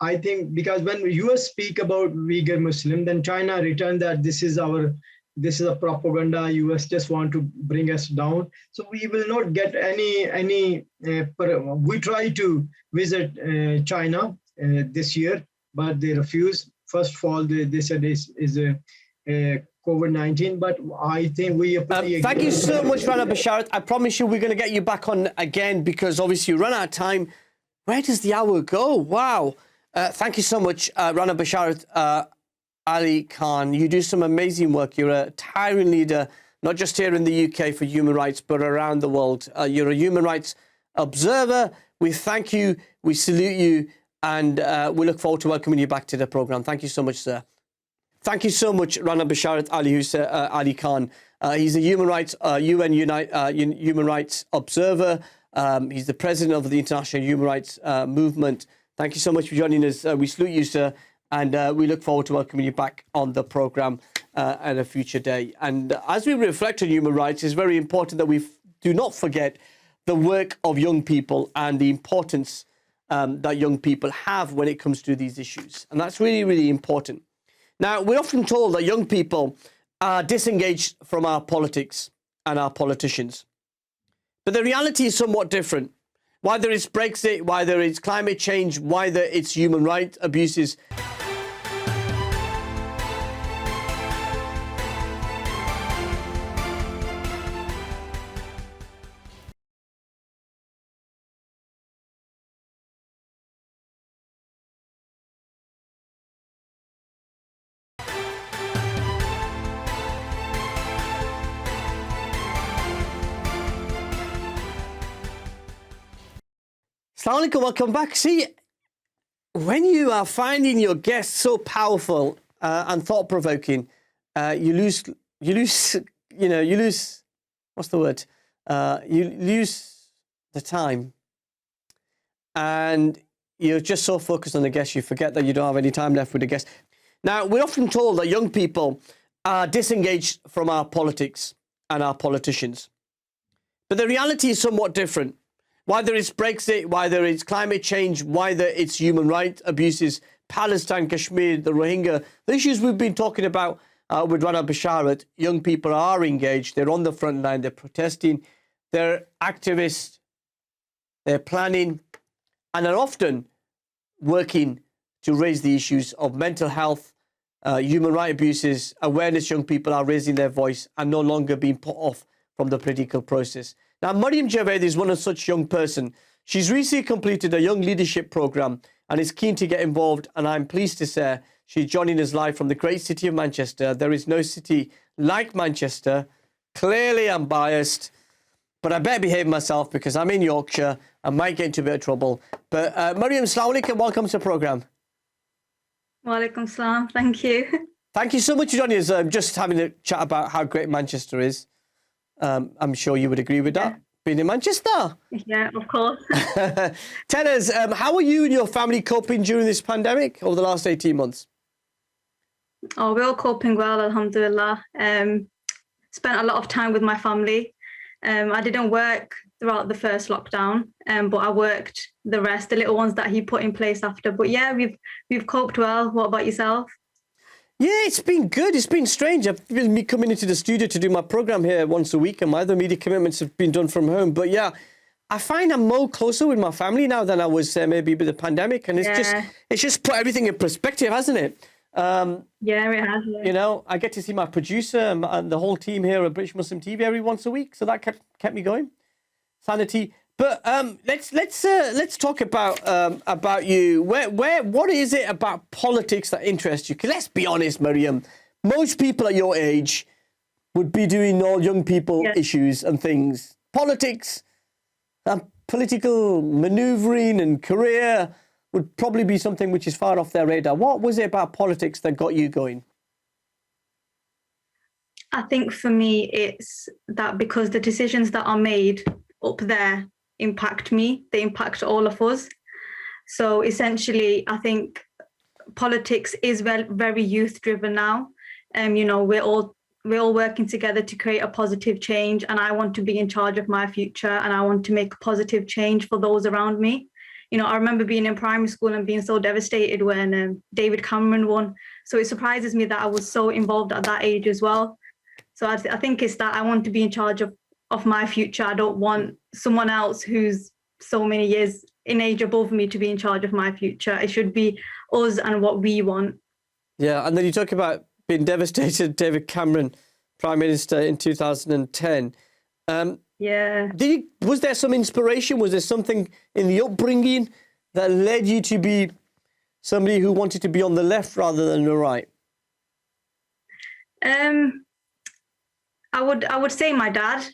I think because when US speak about Uyghur Muslim, then China returned that this is a propaganda. US just want to bring us down. So we will not get any. We try to visit China this year, but they refuse. First of all, they said is a COVID-19, but I think we are pretty. Thank you so much, Rana Basharat. I promise you we're going to get you back on again because obviously you run out of time. Where does the hour go? Wow. Thank you so much, Rana Basharat. Ali Khan, you do some amazing work. You're a tyrant leader, not just here in the UK for human rights, but around the world. You're a human rights observer. We thank you, we salute you, and we look forward to welcoming you back to the programme. Thank you so much, sir. Thank you so much, Rana Basharat Ali Khan. He's a human rights UN human rights observer. He's the president of the International Human Rights Movement. Thank you so much for joining us. We salute you, sir, and we look forward to welcoming you back on the programme at a future day. And as we reflect on human rights, it's very important that we do not forget the work of young people and the importance that young people have when it comes to these issues. And that's really, really important. Now, we're often told that young people are disengaged from our politics and our politicians. But the reality is somewhat different. Whether it's Brexit, whether it's climate change, whether it's human rights abuses. Assalamu alaikum, welcome back. See, when you are finding your guests so powerful and thought-provoking, you lose, what's the word? You lose the time. And you're just so focused on the guest, you forget that you don't have any time left with the guest. Now, we're often told that young people are disengaged from our politics and our politicians. But the reality is somewhat different. Whether it's Brexit, whether it's climate change, whether it's human rights abuses, Palestine, Kashmir, the Rohingya, the issues we've been talking about with Rana Basharat, young people are engaged. They're on the front line. They're protesting. They're activists. They're planning. And are often working to raise the issues of mental health, human rights abuses, awareness. Young people are raising their voice and no longer being put off from the political process. Now, Maraim Javed is one of such young person. She's recently completed a young leadership program and is keen to get involved. And I'm pleased to say she's joining us live from the great city of Manchester. There is no city like Manchester. Clearly, I'm biased, but I better behave myself because I'm in Yorkshire. I might get into a bit of trouble. But Maraim, assalamu alaikum, welcome to the program. Wa alaikum salam. Thank you. Thank you so much for joining us. Just having a chat about how great Manchester is. I'm sure you would agree with that, being in Manchester. Yeah, of course. Tell us, how are you and your family coping during this pandemic over the last 18 months? Oh, we're all coping well, alhamdulillah. Spent a lot of time with my family. I didn't work throughout the first lockdown, but I worked the rest, the little ones that he put in place after. But yeah, we've coped well. What about yourself? Yeah, it's been good. It's been strange. I've been coming into the studio to do my program here once a week, and my other media commitments have been done from home. But yeah, I find I'm more closer with my family now than I was maybe with the pandemic, and it's just put everything in perspective, hasn't it? Yeah, it has. Yeah. You know, I get to see my producer and the whole team here at British Muslim TV every once a week, so that kept me going. Sanity. But let's talk about you. What is it about politics that interests you? Because let's be honest, Maraim, most people at your age would be doing all young people issues and things. Politics and political manoeuvring and career would probably be something which is far off their radar. What was it about politics that got you going? I think for me, it's that because the decisions that are made up there impact me, they impact all of us. So essentially, I think politics is very youth driven now. You know, we're all working together to create a positive change, and I want to be in charge of my future, and I want to make a positive change for those around me. You know, I remember being in primary school and being so devastated when David Cameron won. So it surprises me that I was so involved at that age as well. So I think it's that I want to be in charge of my future. I don't want someone else who's so many years in age above me to be in charge of my future. It should be us and what we want. Yeah, and then you talk about being devastated, David Cameron, Prime Minister in 2010. Was there some inspiration? Was there something in the upbringing that led you to be somebody who wanted to be on the left rather than the right? I would say my dad.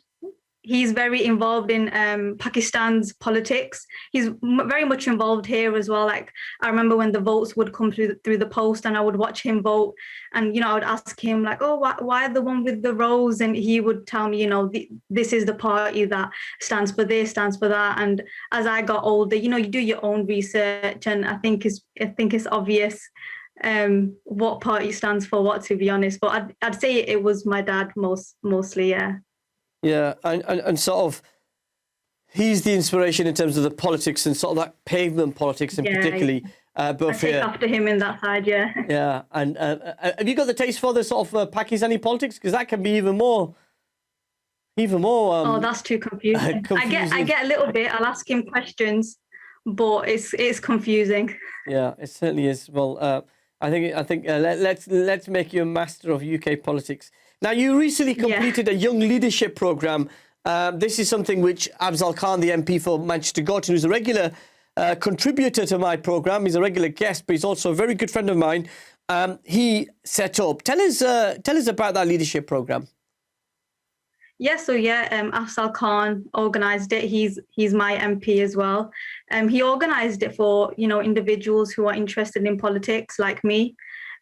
He's very involved in Pakistan's politics. He's very much involved here as well. Like, I remember when the votes would come through the post, and I would watch him vote, and, you know, I would ask him like, oh, why the one with the rose? And he would tell me, you know, this is the party that stands for this, stands for that. And as I got older, you know, you do your own research, and I think it's obvious what party stands for what, to be honest. But I'd say it was my dad mostly, yeah. Yeah, and sort of, he's the inspiration in terms of the politics and sort of that pavement politics, and particularly both I here. take after him in that side, yeah. Yeah, and have you got the taste for the sort of Pakistani politics? Because that can be even more. Oh, that's too confusing. Confusing. I get a little bit. I'll ask him questions, but it's confusing. Yeah, it certainly is. Well, I think let's make you a master of UK politics. Now, you recently completed a young leadership program. This is something which Afzal Khan, the MP for Manchester Gorton, who's a regular contributor to my program. He's a regular guest, but he's also a very good friend of mine. He set up. Tell us about that leadership program. Afzal Khan organised it. He's my MP as well. He organised it for, you know, individuals who are interested in politics like me.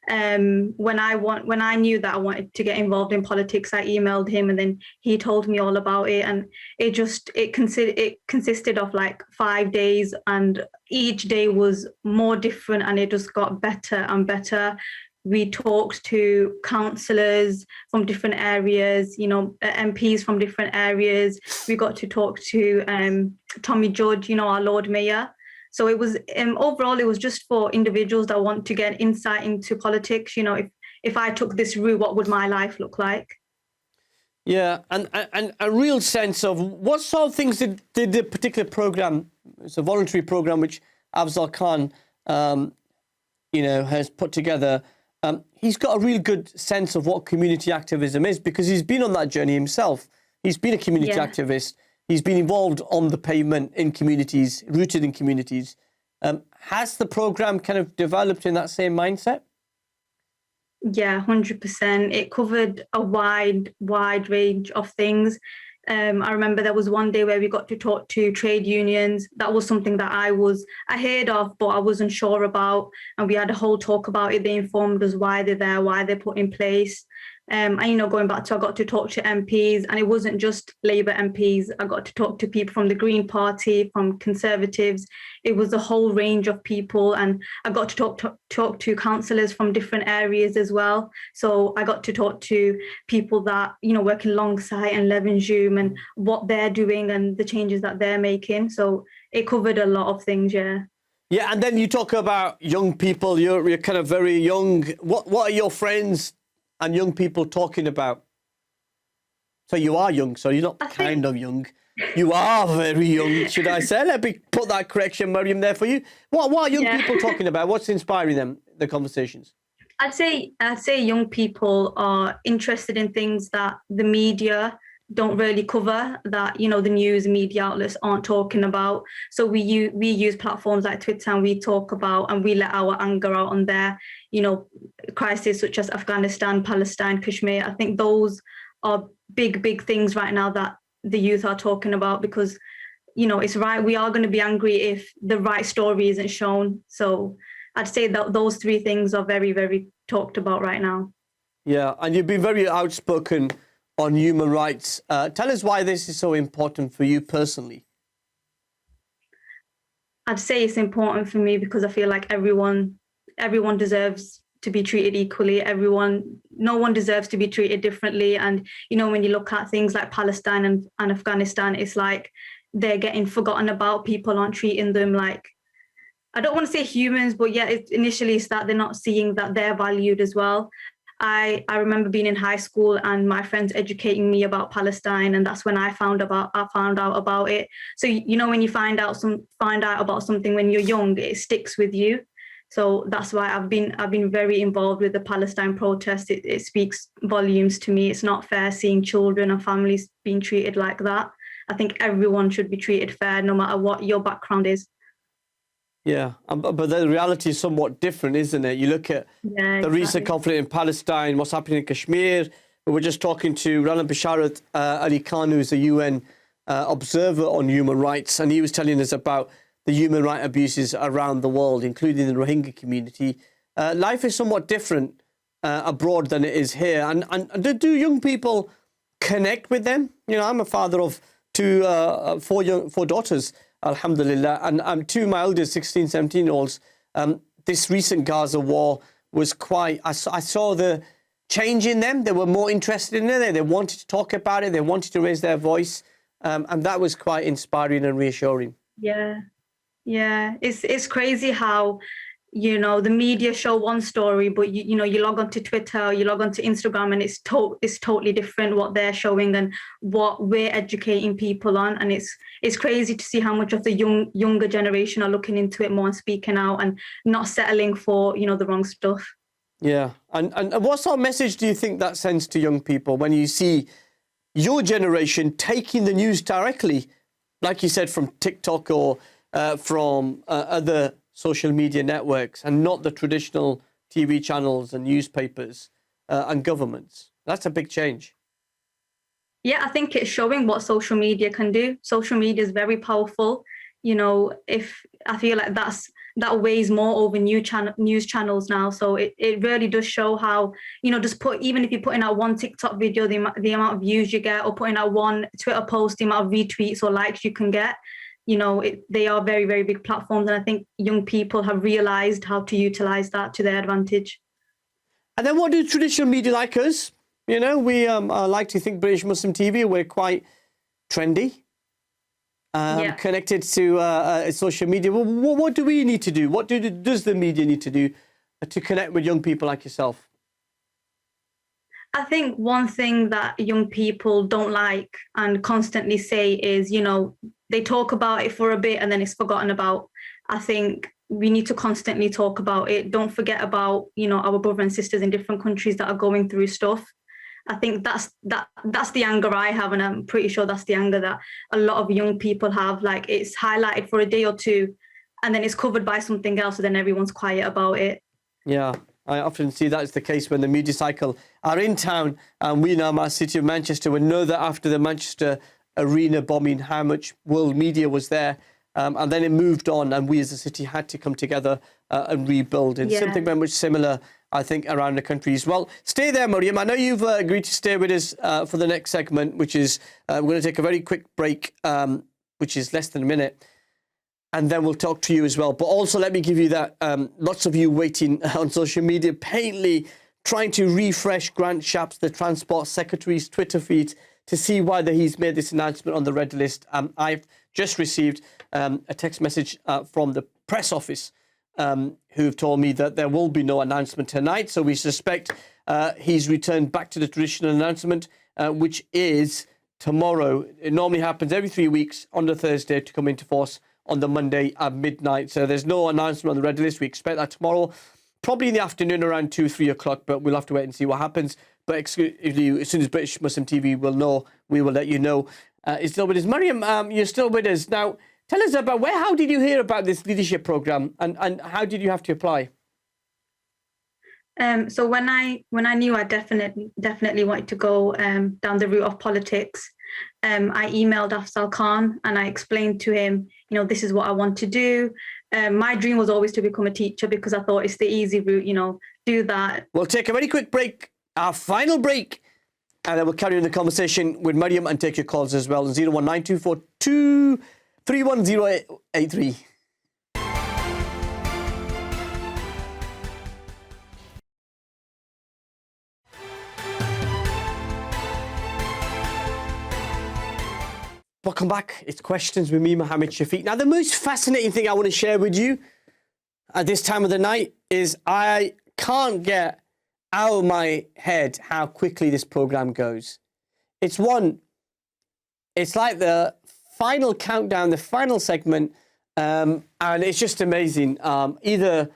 When I knew that I wanted to get involved in politics, I emailed him, and then he told me all about it. And it consisted of like 5 days, and each day was more different, and it just got better and better. We talked to councillors from different areas, you know, MPs from different areas. We got to talk to Tommy Judge, you know, our Lord Mayor. So it was overall, it was just for individuals that want to get insight into politics. You know, if I took this route, what would my life look like? Yeah, and a real sense of what sort of things did the particular program, it's a voluntary program which Afzal Khan, has put together. He's got a real good sense of what community activism is, because he's been on that journey himself. He's been a community activist. He's been involved on the pavement in communities, rooted in communities. Has the program kind of developed in that same mindset? Yeah, 100%. It covered a wide range of things. I remember there was one day where we got to talk to trade unions. That was something that I heard of, but I wasn't sure about. And we had a whole talk about it. They informed us why they're there, why they're put in place. And, going back to, I got to talk to MPs, and it wasn't just Labour MPs. I got to talk to people from the Green Party, from Conservatives. It was a whole range of people. And I got to talk to councillors from different areas as well. So I got to talk to people that, work alongside and Levenshulme and what they're doing and the changes that they're making. So it covered a lot of things, yeah. Yeah, and then you talk about young people. You're kind of very young. What are your friends and young people talking about? So you are young, so you're not kind of young. You are very young, should I say? Let me put that correction, Maraim, there for you. What are young people talking about? What's inspiring them, the conversations? I'd say young people are interested in things that the media don't really cover, that, you know, the news media outlets aren't talking about. So we use platforms like Twitter, and we talk about and we let our anger out on there, you know, crises such as Afghanistan, Palestine, Kashmir. I think those are big things right now that the youth are talking about, because, you know, it's right, we are going to be angry if the right story isn't shown. So I'd say that those three things are very talked about right now. Yeah, and you've been very outspoken on human rights. Tell us why this is so important for you personally. I'd say it's important for me because I feel like everyone deserves to be treated equally. No one deserves to be treated differently. And, you know, when you look at things like Palestine and Afghanistan, it's like they're getting forgotten about. People aren't treating them like, I don't want to say humans, but yeah, initially it's that they're not seeing that they're valued as well. I remember being in high school and my friends educating me about Palestine, and that's when I found out about it. So, you know, when you find out about something when you're young, it sticks with you. So that's why I've been very involved with the Palestine protests. It speaks volumes to me. It's not fair seeing children and families being treated like that. I think everyone should be treated fair, no matter what your background is. Yeah, but the reality is somewhat different, isn't it? You look at the recent conflict in Palestine, what's happening in Kashmir. We were just talking to Rana Basharat Ali Khan, who's a UN observer on human rights, and he was telling us about the human rights abuses around the world, including the Rohingya community. Life is somewhat different abroad than it is here. And do young people connect with them? You know, I'm a father of four daughters, alhamdulillah, and two of my eldest 16, 17-year-olds. This recent Gaza war was quite, I saw the change in them. They were more interested in it. They wanted to talk about it. They wanted to raise their voice. And that was quite inspiring and reassuring. Yeah. It's crazy how, you know, the media show one story, but you know, you log onto Twitter, you log onto Instagram, and it's totally different what they're showing and what we're educating people on. And it's crazy to see how much of the younger generation are looking into it more and speaking out and not settling for, you know, the wrong stuff. Yeah. And what sort of message do you think that sends to young people when you see your generation taking the news directly, like you said, from TikTok or from other social media networks, and not the traditional TV channels and newspapers and governments? That's a big change. Yeah, I think it's showing what social media can do. Social media is very powerful. You know, I feel like that weighs more over news channels now. So it really does show how, you know, even if you're putting out one TikTok video, the amount of views you get, or putting out one Twitter post, the amount of retweets or likes you can get. You know, they are very big platforms, and I think young people have realised how to utilise that to their advantage. And then what do traditional media like us? You know, we like to think British Muslim TV, we're quite trendy, connected to social media. Well, what do we need to do? What does the media need to do to connect with young people like yourself? I think one thing that young people don't like and constantly say is, you know, they talk about it for a bit and then it's forgotten about. I think we need to constantly talk about it. Don't forget about, you know, our brothers and sisters in different countries that are going through stuff. I think that's the anger I have, and I'm pretty sure that's the anger that a lot of young people have. Like, it's highlighted for a day or two and then it's covered by something else, and then everyone's quiet about it. Yeah. I often see that is the case when the media cycle are in town, and we know our city of Manchester. We know that after the Manchester Arena bombing, how much world media was there, and then it moved on, and we as a city had to come together and rebuild. And something very much similar, I think, around the country as well. Stay there, Miriam. I know you've agreed to stay with us for the next segment, which is we're going to take a very quick break, which is less than a minute. And then we'll talk to you as well. But also, let me give you that, lots of you waiting on social media, patiently trying to refresh Grant Shapps, the Transport Secretary's Twitter feed, to see whether he's made this announcement on the red list. I've just received a text message from the press office who've told me that there will be no announcement tonight. So we suspect he's returned back to the traditional announcement, which is tomorrow. It normally happens every 3 weeks on the Thursday to come into force on the Monday at midnight. So there's no announcement on the red list. We expect that tomorrow, probably in the afternoon around 2-3 o'clock, but we'll have to wait and see what happens. But as soon as British Muslim TV will know we will let you know. It's still with us. Maraim, you're still with us. Now, tell us about how did you hear about this leadership program, and how did you have to apply? So when I knew I definitely wanted to go down the route of politics, I emailed Afzal Khan and I explained to him, this is what I want to do. My dream was always to become a teacher because I thought it's the easy route, do that. We'll take a very quick break, our final break, and then we'll carry on the conversation with Maraim and take your calls as well. 01924231083. Welcome back. It's Questions with me, Mohammed Shafiq. Now, the most fascinating thing I want to share with you at this time of the night is I can't get out of my head how quickly this program goes. It's like the final countdown, the final segment, and it's just amazing. I don't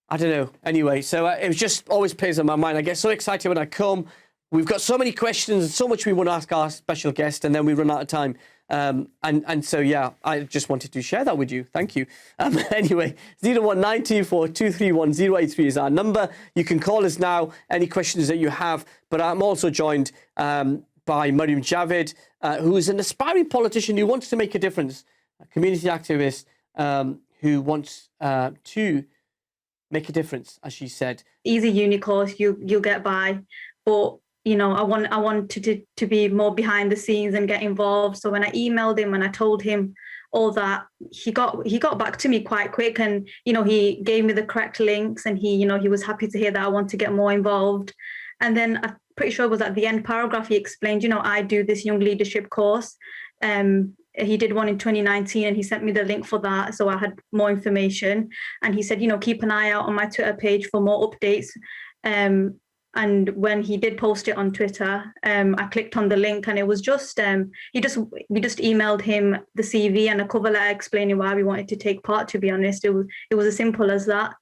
know. Anyway, so it just always plays on my mind. I get so excited when I come. We've got so many questions and so much we want to ask our special guest, and then we run out of time. And so, yeah, I just wanted to share that with you. Thank you. Anyway, 01924231083 is our number. You can call us now, any questions that you have. But I'm also joined by Maraim Javed, who is an aspiring politician who wants to make a difference, a community activist who wants to make a difference, as she said. Easy uni course, you'll get by. But I wanted to be more behind the scenes and get involved. So when I emailed him and I told him all that, he got back to me quite quick, and he gave me the correct links, and he was happy to hear that I want to get more involved. And then I'm pretty sure it was at the end paragraph he explained, I do this young leadership course. He did one in 2019 and he sent me the link for that, so I had more information. And he said, keep an eye out on my Twitter page for more updates. And when he did post it on Twitter, I clicked on the link, and it was just we just emailed him the CV and a cover letter explaining why we wanted to take part. To be honest, it was as simple as that.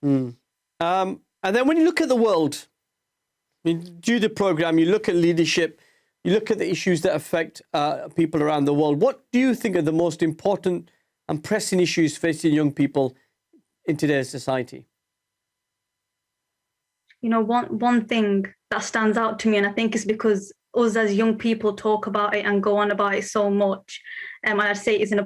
And then when you look at the world, you do the program, you look at leadership, you look at the issues that affect people around the world. What do you think are the most important and pressing issues facing young people in today's society? One thing that stands out to me, and I think it's because us as young people talk about it and go on about it so much, and I'd say is an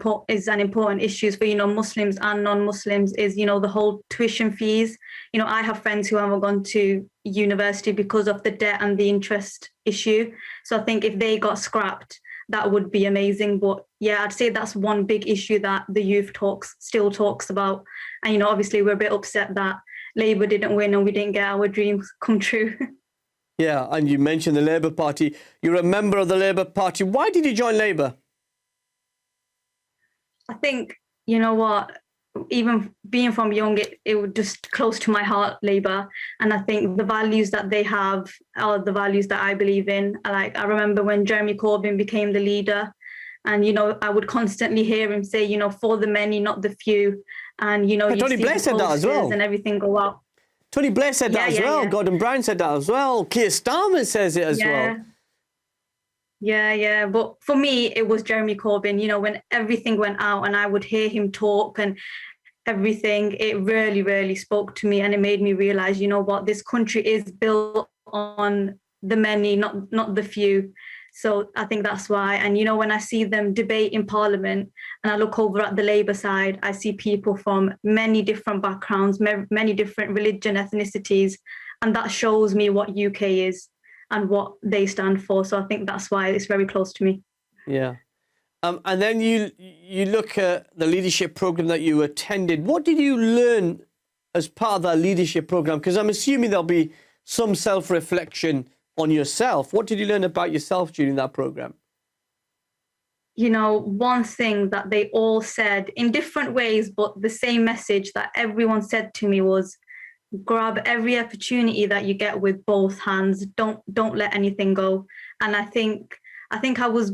important issue for Muslims and non-Muslims, is the whole tuition fees. I have friends who haven't gone to university because of the debt and the interest issue. So I think if they got scrapped, that would be amazing. But yeah, I'd say that's one big issue that the youth still talks about. And obviously we're a bit upset that Labour didn't win and we didn't get our dreams come true. Yeah, and you mentioned the Labour Party. You're a member of the Labour Party. Why did you join Labour? I think, even being from young, it was just close to my heart, Labour. And I think the values that they have are the values that I believe in. I remember when Jeremy Corbyn became the leader, and, I would constantly hear him say, for the many, not the few. And, Tony Blair said that as well. And everything go up. Tony Blair said that as well. Yeah. Gordon Brown said that as well. Keir Starmer says it as well. Yeah. But for me, it was Jeremy Corbyn. When everything went out and I would hear him talk and everything, it really, really spoke to me. And it made me realize, what, this country is built on the many, not the few. So I think that's why. And, when I see them debate in Parliament and I look over at the Labour side, I see people from many different backgrounds, many different religion, ethnicities. And that shows me what UK is and what they stand for. So I think that's why it's very close to me. Yeah. And then you look at the leadership program that you attended. What did you learn as part of that leadership program? Because I'm assuming there'll be some self-reflection on yourself. What did you learn about yourself during that program? One thing that they all said in different ways, but the same message that everyone said to me was, grab every opportunity that you get with both hands. Don't let anything go. And I think I was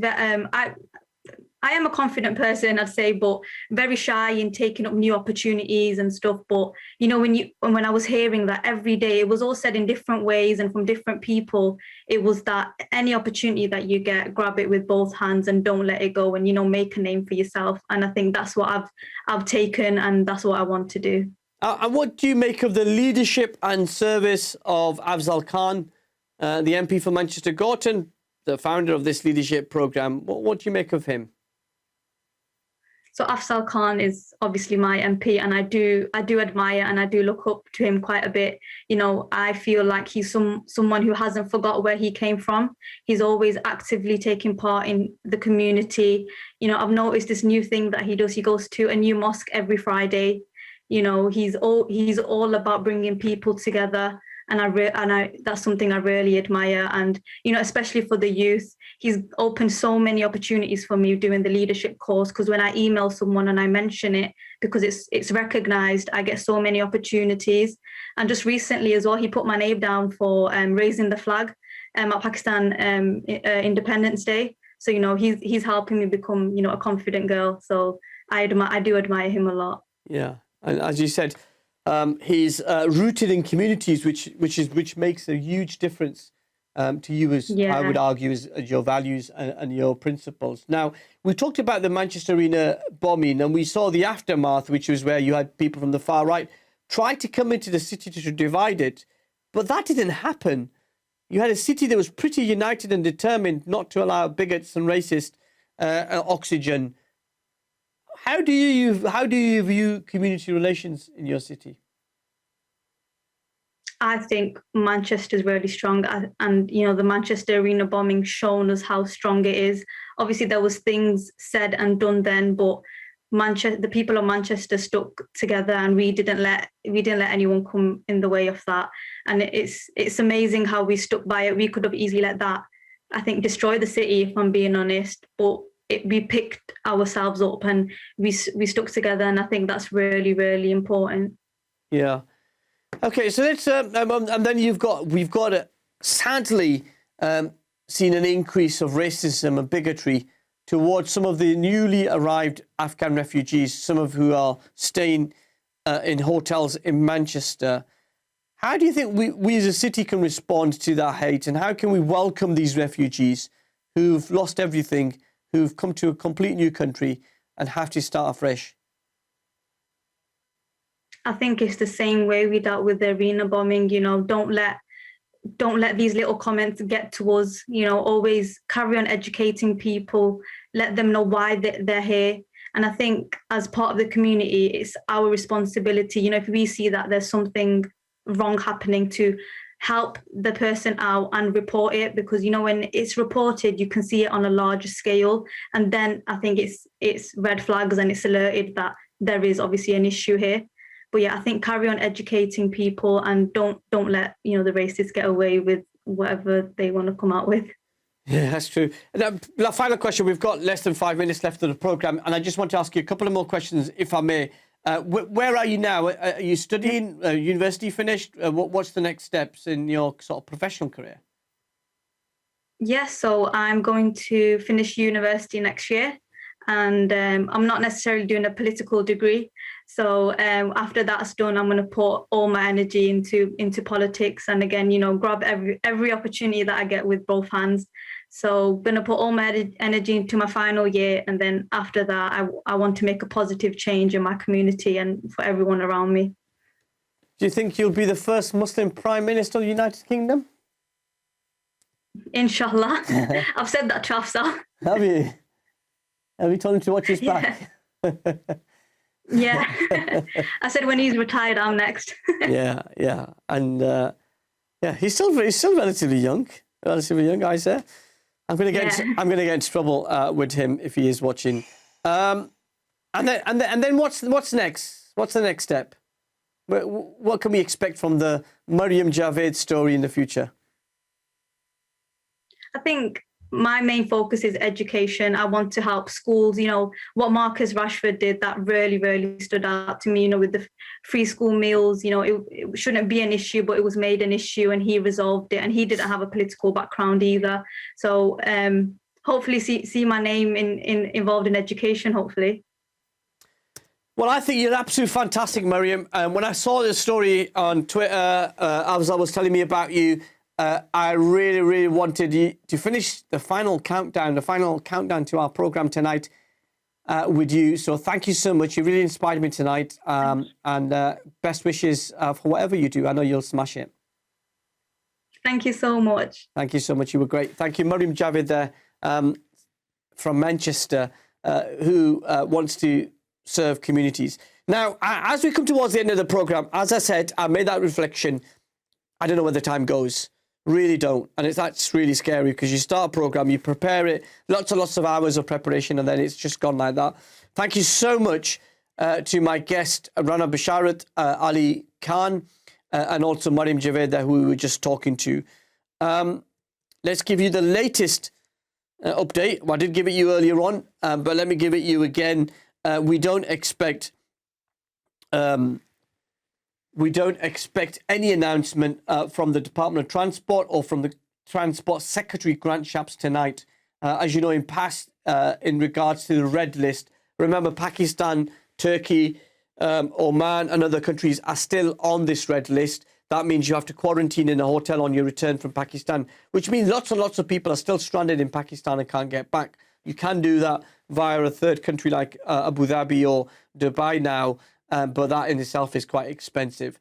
I am a confident person, I'd say, but very shy in taking up new opportunities and stuff. But you know, when I was hearing that every day, it was all said in different ways and from different people. It was that any opportunity that you get, grab it with both hands and don't let it go, and you know, make a name for yourself. And I think that's what I've taken, and that's what I want to do. And what do you make of the leadership and service of Afzal Khan, the MP for Manchester Gorton, the founder of this leadership program? What do you make of him? So Afzal Khan is obviously my MP, and I do admire and I do look up to him quite a bit. You know, I feel like he's someone who hasn't forgot where he came from. He's always actively taking part in the community. You know, I've noticed this new thing that he does. He goes to a new mosque every Friday. You know, he's all about bringing people together. And that's something I really admire. And, you know, especially for the youth, he's opened so many opportunities for me doing the leadership course, because when I email someone and I mention it, because it's recognized, I get so many opportunities. And just recently as well, he put my name down for raising the flag at Pakistan Independence Day. So, you know, he's helping me become, you know, a confident girl. So I do admire him a lot. Yeah. And as you said, he's rooted in communities, which makes a huge difference to you, as I would argue, as your values and your principles. Now, we talked about the Manchester Arena bombing, and we saw the aftermath, which was where you had people from the far right try to come into the city to divide it, but that didn't happen. You had a city that was pretty united and determined not to allow bigots and racists oxygen. How do you view community relations in your city? I think Manchester's really strong, and you know, the Manchester Arena bombing shown us how strong it is. Obviously, there was things said and done then, but the people of Manchester stuck together, and we didn't let anyone come in the way of that. And it's amazing how we stuck by it. We could have easily let that, I think, destroy the city, if I'm being honest, but we picked ourselves up and we stuck together, and I think that's really, really important. Yeah. Okay, so let's and then we've got sadly seen an increase of racism and bigotry towards some of the newly arrived Afghan refugees, some of who are staying in hotels in Manchester. How do you think we as a city can respond to that hate, and how can we welcome these refugees who've lost everything, who've come to a complete new country and have to start afresh? I think it's the same way we dealt with the arena bombing. You know, don't let these little comments get to us. You know, always carry on educating people, let them know why they're here. And I think as part of the community, it's our responsibility. You know, if we see that there's something wrong happening, to help the person out and report it, because, you know, when it's reported, you can see it on a larger scale. And then I think it's red flags, and it's alerted that there is obviously an issue here. But yeah, I think carry on educating people, and don't let, you know, the racists get away with whatever they want to come out with. Yeah, that's true. The final question, we've got less than 5 minutes left of the programme, and I just want to ask you a couple of more questions, if I may. Where are you now? Are you studying? University finished? What's the next steps in your sort of professional career? Yes, so I'm going to finish university next year, and I'm not necessarily doing a political degree. So after that's done, I'm going to put all my energy into politics, and again, you know, grab every opportunity that I get with both hands. So I'm going to put all my energy into my final year, and then after that, I want to make a positive change in my community and for everyone around me. Do you think you'll be the first Muslim Prime Minister of the United Kingdom? Inshallah. I've said that to Afzal. Have you? Have you told him to watch his back? Yeah. I said when he's retired, I'm next. Yeah. And he's still relatively young. I say. I'm going to get into trouble with him if he is watching. And then what's next? What's the next step? What can we expect from the Maraim Javed story in the future? I think my main focus is education. I want to help schools. You know, what Marcus Rashford did, that really, really stood out to me, you know, with the free school meals. You know, it shouldn't be an issue, but it was made an issue, and he resolved it, and he didn't have a political background either. So hopefully see my name involved in education, hopefully. Well, I think you're absolutely fantastic, Miriam. When I saw the story on Twitter, as I was telling me about you, I really, really wanted you to finish the final countdown to our program tonight with you. So thank you so much. You really inspired me tonight. And best wishes for whatever you do. I know you'll smash it. Thank you so much. Thank you so much. You were great. Thank you, Maraim Javed there from Manchester, who wants to serve communities. Now, as we come towards the end of the program, as I said, I made that reflection. I don't know where the time goes. Really don't. And that's really scary because you start a program, you prepare it, lots and lots of hours of preparation, and then it's just gone like that. Thank you so much to my guest, Rana Basharat, Ali Khan, and also Maraim Javed, who we were just talking to. Let's give you the latest update. Well, I did give it you earlier on, but let me give it you again. We don't expect any announcement from the Department of Transport or from the Transport Secretary, Grant Shapps, tonight. As you know, in past, in regards to the red list, remember Pakistan, Turkey, Oman and other countries are still on this red list. That means you have to quarantine in a hotel on your return from Pakistan, which means lots and lots of people are still stranded in Pakistan and can't get back. You can do that via a third country like Abu Dhabi or Dubai now, but that in itself is quite expensive.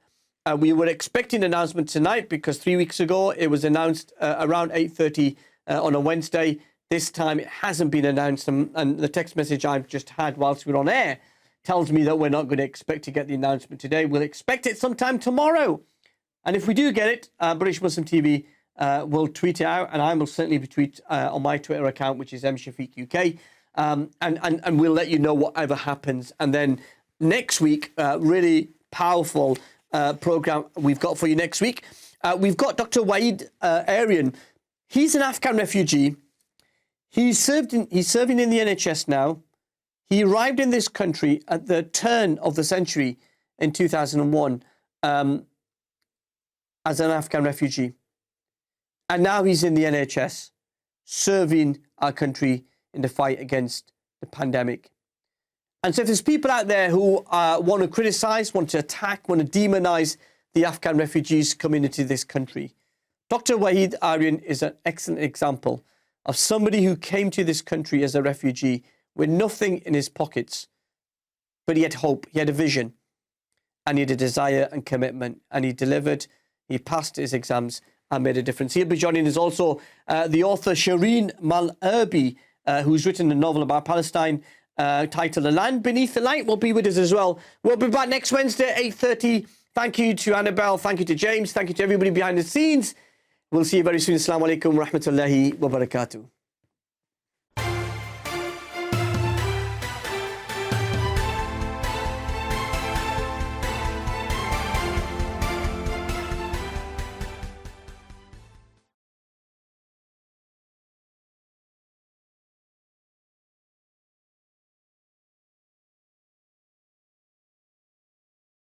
We were expecting an announcement tonight because 3 weeks ago it was announced around 8:30 on a Wednesday. This time it hasn't been announced, and the text message I've just had whilst we're on air tells me that we're not going to expect to get the announcement today. We'll expect it sometime tomorrow. And if we do get it, British Muslim TV will tweet it out, and I will certainly be tweet on my Twitter account, which is MShafiqUK, and we'll let you know whatever happens. And then next week, really powerful program we've got for you next week. We've got Dr. Waheed Aryan. He's an Afghan refugee. He's serving in the NHS now. He arrived in this country at the turn of the century in 2001 as an Afghan refugee. And now he's in the NHS serving our country in the fight against the pandemic. And so if there's people out there who want to criticize, want to attack, want to demonize the Afghan refugees coming into this country, Dr. Waheed Aryan is an excellent example of somebody who came to this country as a refugee with nothing in his pockets, but he had hope, he had a vision, and he had a desire and commitment, and he delivered. He passed his exams and made a difference. He'll be joining us also the author Shireen Malherbe, who's written a novel about Palestine titled The Land Beneath the Light, will be with us as well. We'll be back next Wednesday at 8:30. Thank you to Annabelle, thank you to James, thank you to everybody behind the scenes. We'll see you very soon. Assalamu alaikum wa rahmatullahi wa barakatuh.